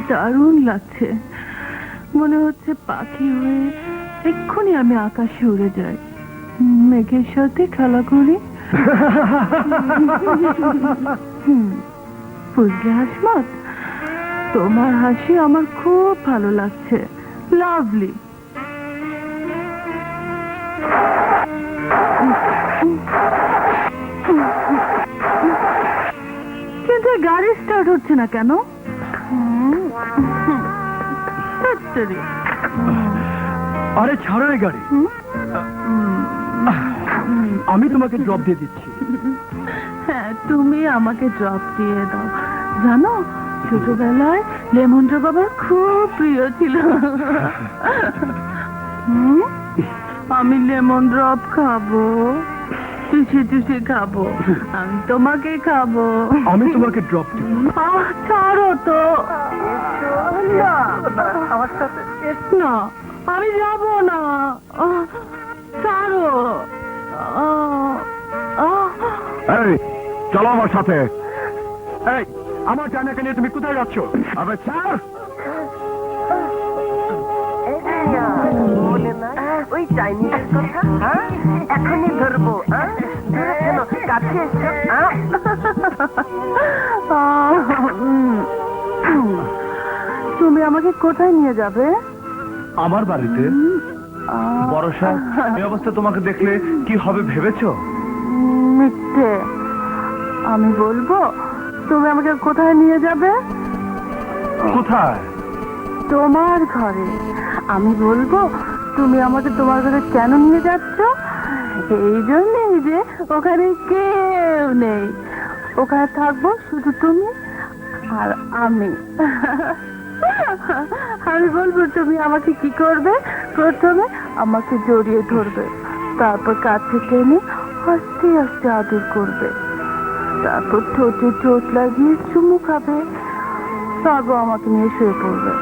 দারুণ লাগছে, মনে হচ্ছে পাখি হয়ে এক্ষুনি আমি আকাশে উড়ে যাই, মেঘের সাথে খেলা করি। বুঝলে হাসমত, তোমার হাসি আমার খুব ভালো লাগছে, লাভলি। কিন্তু গাড়ি স্টার্ট হচ্ছে না কেন? ধ্যাত্তেরি। আরে ছাড়ো এই গাড়ি, আমি তোমাকে ড্রপ দিয়ে দিচ্ছি। হ্যাঁ, তুমি আমাকে ড্রপ দিয়ে দাও। জানো, ছোটবেলায় লেমন ড্রপ আমার খুব প্রিয় ছিল। আমি লেমন ড্রপ খাবো, চুষে চুষে খাবো, আমি তোমাকে খাবো। আমি তোমাকে ড্রপ দেব। ছাড়ো তো আমার সাথে। না, আমি যাব না, ছাড়ো। এই চলো আমার সাথে। এই আমার ডায়নাকে নিয়ে তুমি কোথায় যাচ্ছ? আবে স্যার, ওই চাইনিজের কথা এখনই ধরবো। কাছে তুমি আমাকে কোথায় নিয়ে যাবে? আমার বাড়িতে। বড় সাহেব, এই অবস্থা তোমাকে দেখলে কি হবে ভেবেছো? মিথ্যে। আমি বলবো তুমি আমাকে কোথায় নিয়ে যাবে? কোথায়? তোমার ঘরে। আমি বলবো তুমি আমাকে তোমার ঘরে কেন নিয়ে যাচ্ছ? এই জন্যই যে ওখানে কেউ নেই, ওখানে থাকবো শুধু তুমি আর আমি। আমি বলবো তুমি আমাকে কি করবে? প্রথমে আমাকে জড়িয়ে ধরবে, তারপর কাছে টেনে আস্তে আস্তে আদর করবে, তারপর ঠোঁটে ঠোঁট লাগিয়ে চুমু খাবে, তারপর আমাকে নিয়ে শুয়ে পড়বে।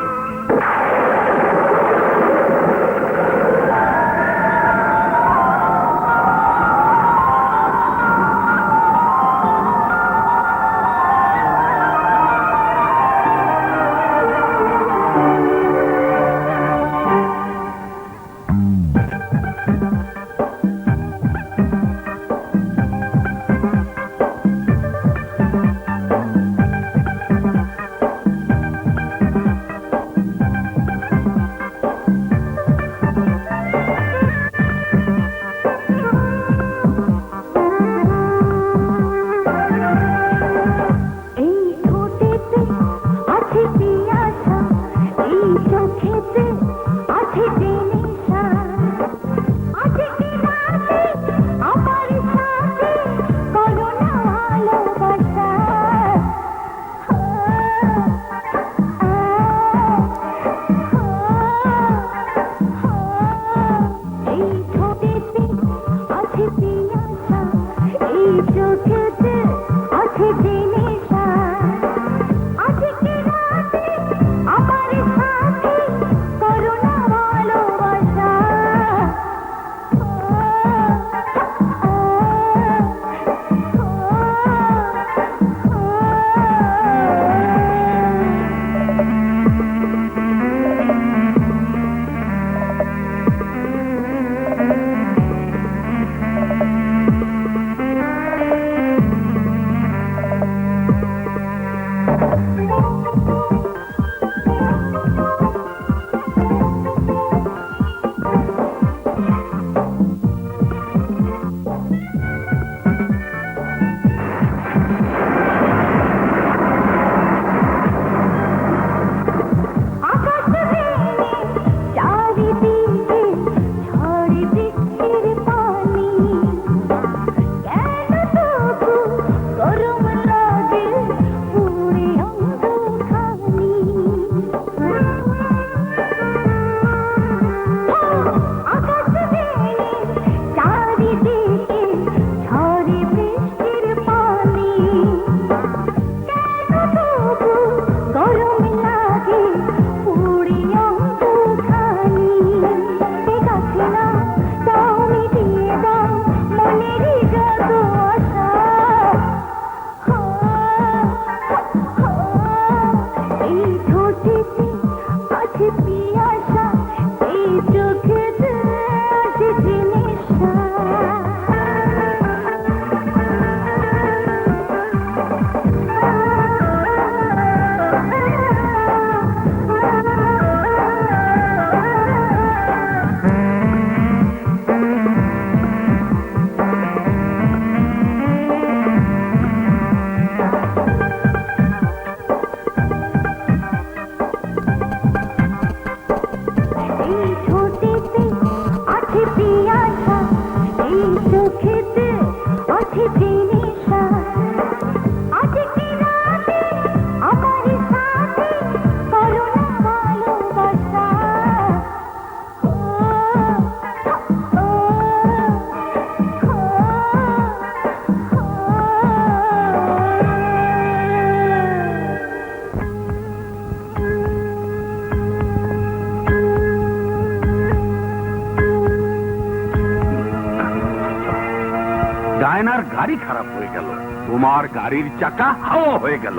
গাড়ি খারাপ হয়ে গেল, তোমার গাড়ির চাকা হাওয়া হয়ে গেল,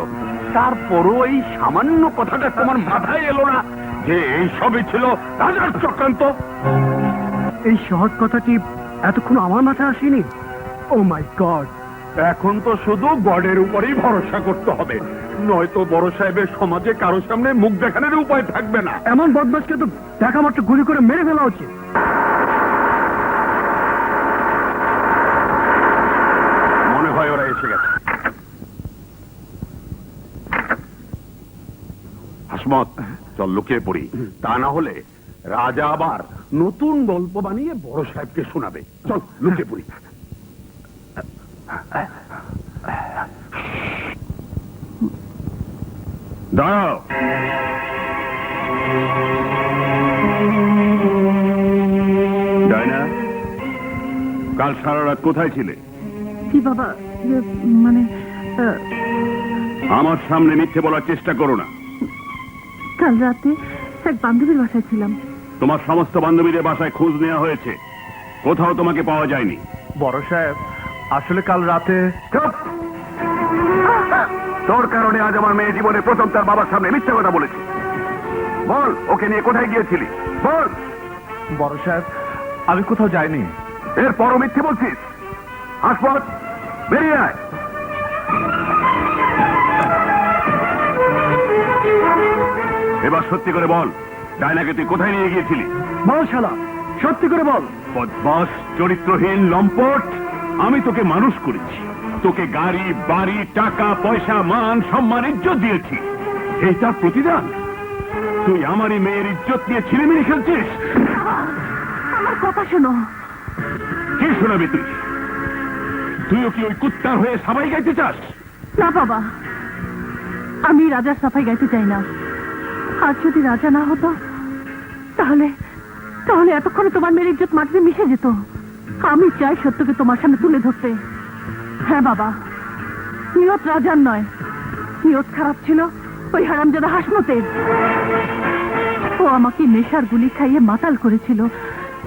তারপরও এই সামান্য কথাটা তোমার মাথায় এলো না যে এই সবই ছিল রাজার চক্রান্ত? এই সহজ কথাটি এতক্ষণ আমার মাথায় আসেনি। ও মাই গড! এখন তো শুধু গডের উপরেই ভরসা করতে হবে, নয়তো বড় সাহেবের সমাজে কারো সামনে মুখ দেখানোর উপায় থাকবে না। এমন বদমাশকে তো দেখা মাত্র গুলি করে মেরে ফেলা উচিত। মনে হয় ওরা এসে গেছে। হাসমত, চল লুকিয়ে পড়ি, তা না হলে রাজা আবার নতুন গল্প বানিয়ে বড় সাহেবকে শোনাবে। চল লুকিয়ে পড়ি। দাঁড়াও। ডায়না, কাল সারা রাত কোথায় ছিলে? কি বাবা, মানে আমার সামনে মিথ্যে বলার চেষ্টা করো না। কাল রাতে এক বান্ধবীর বাসায় ছিলাম। তোমার সমস্ত বান্ধবীদের বাসায় খোঁজ নেওয়া হয়েছে, কোথাও তোমাকে পাওয়া যায়নি। বড় সাহেব, আসলে কাল রাতে তোর কারণে আজ আমার মেয়ে জীবনে প্রথম তার বাবার সামনে মিথ্যা কথা বলেছে। বল, ওকে নিয়ে কোথায় গিয়েছিলি? বল। বড় সাহেব, আমি কোথাও যাইনি। এরপরও মিথ্যে বলছিস? হাসমত, বেরিয়ে আয়। এবার সত্যি করে বল, ডায়নাকে তুই কোথায় নিয়ে গিয়েছিলি? বল শালা, সত্যি করে বল। বদমাস, চরিত্রহীন, লম্পট। আমি তোকে মানুষ করেছি, তোকে গাড়ি, বাড়ি, টাকা, পয়সা, মান, সম্মান, ইজ্জত দিয়েছি। এই তার প্রতিদান? তুই আমারই মেয়ের ইজ্জত নিয়ে ছিলেমিনি খেলছিস? আমার কথা শোনো। কি শোনাবি তুই? তুইও কি ওই কুত্তার হয়ে সবাই গাইতে চাস? না বাবা, আমি রাজার সাফাই গাইতে চাই না। আজ যদি রাজা না হতো তাহলে তাহলে এতক্ষণে তোমার মেয়ের ইজ্জত মাটিতে মিশে যেত। আমি চাই সত্যকে তোমার সামনে তুলে ধরতে। হ্যাঁ বাবা, নিয়ত রাজার নয়, নিয়ত খারাপ ছিল ওই হারামজাদা হাসমতের। ও আমাকে নেশার গুলি খাইয়ে মাতাল করেছিল,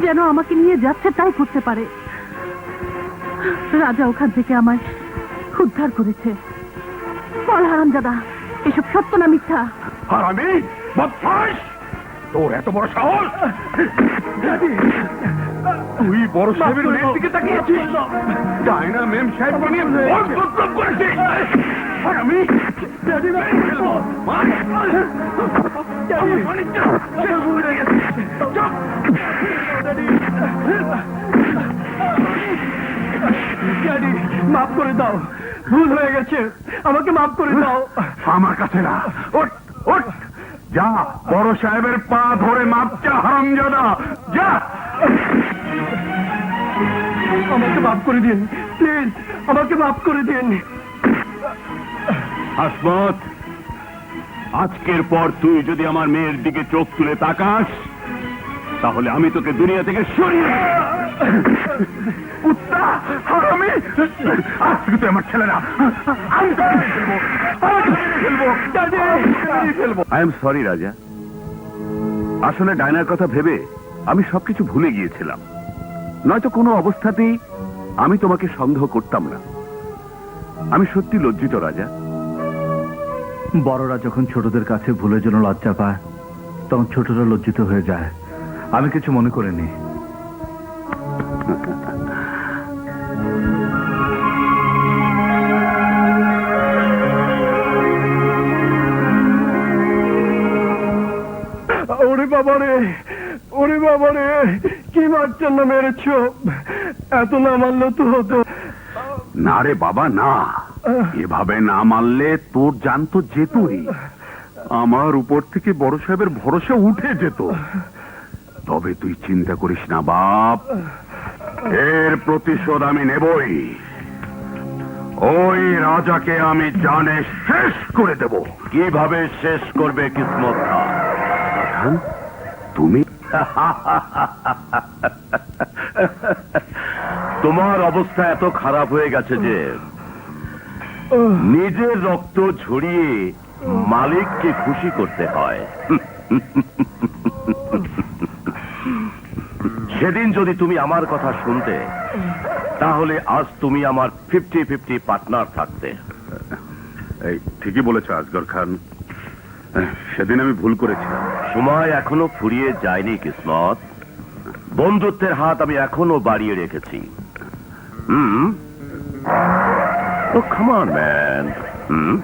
যেন আমাকে নিয়ে যাচ্ছে তাই করতে পারে। রাজা ওখান থেকে আমায় উদ্ধার করেছে। বল হারামজাদা, এসব সত্য না মিথ্যা? আর আমি বদমাশ, তোর এত বড় সাহস! তুই বড় সাহেবের মেয়ের দিকে তাকিয়েছিস, ডায়না মেম সাহেবকে নিয়ে বদনাম করেছিস। আর আমি মেরে ফেলবো। আমার বাণিজ্য শেষ হয়ে গেছে। চুপ! ড্যাডি, মাফ করে দাও, ভুল হয়ে গেছে, আমাকে মাফ করে দাও। আমার কাছে না, ওঠ ওঠ, যা বড় সাহেবের পা ধরে মাপ চা, হারামজাদা, যা। আমাকে মাফ করে দিন প্লিজ, আমাকে মাফ করে দিন। হাসমত, আজকের পর তুই যদি আমার মেয়ের দিকে চোখ তুলে তাকাস, তাহলে আমি তোকে দুনিয়া থেকে সরিয়ে আজ থেকে তুই আমার ছেলে না। আই এম সরি রাজা, আসলে ডায়নার কথা ভেবে আমি সবকিছু ভুলে গিয়েছিলাম, নয়তো কোনো অবস্থাতেই আমি তোমাকে সন্দেহ করতাম না। আমি সত্যি লজ্জিত রাজা। বড়রা যখন ছোটদের কাছে ভুলের জন্য লজ্জা পায়, তখন ছোটরা লজ্জিত হয়ে যায়। আমি কিছু মনে করিনি। ওরে বাবা রে, ওরে বাবা রে, কি মারছেন না মেরেছ? এত না মারলে তো হতো। না রে বাবা না, এভাবে না মারলে তোর জান তো যেতই। আমার উপর থেকে বড় সাহেবের ভরসা উঠে যেত। তবে তুই চিন্তা করিস না বাপ, এর প্রতিশোধ আমি নেবই। ওই রাজাকে আমি জানে শেষ করে দেব। কিভাবে শেষ করবে কিসমত খান? তুমি তোমার অবস্থা এত খারাপ হয়ে গেছে যে নিজের রক্ত ঝরিয়ে মালিককে খুশি করতে হয়। সেদিন যদি তুমি আমার কথা শুনতে, তাহলে আজ তুমি আমার 50-50 পার্টনার থাকতে। এই ঠিকই বলেছ আসগর খান, সেদিন আমি ভুল করেছিলাম। সময় এখনো ফুরিয়ে যায়নি কিসমত, বন্ধুত্বের হাত আমি এখনো বাড়িয়ে রেখেছি। ও কাম অন ম্যান। হুম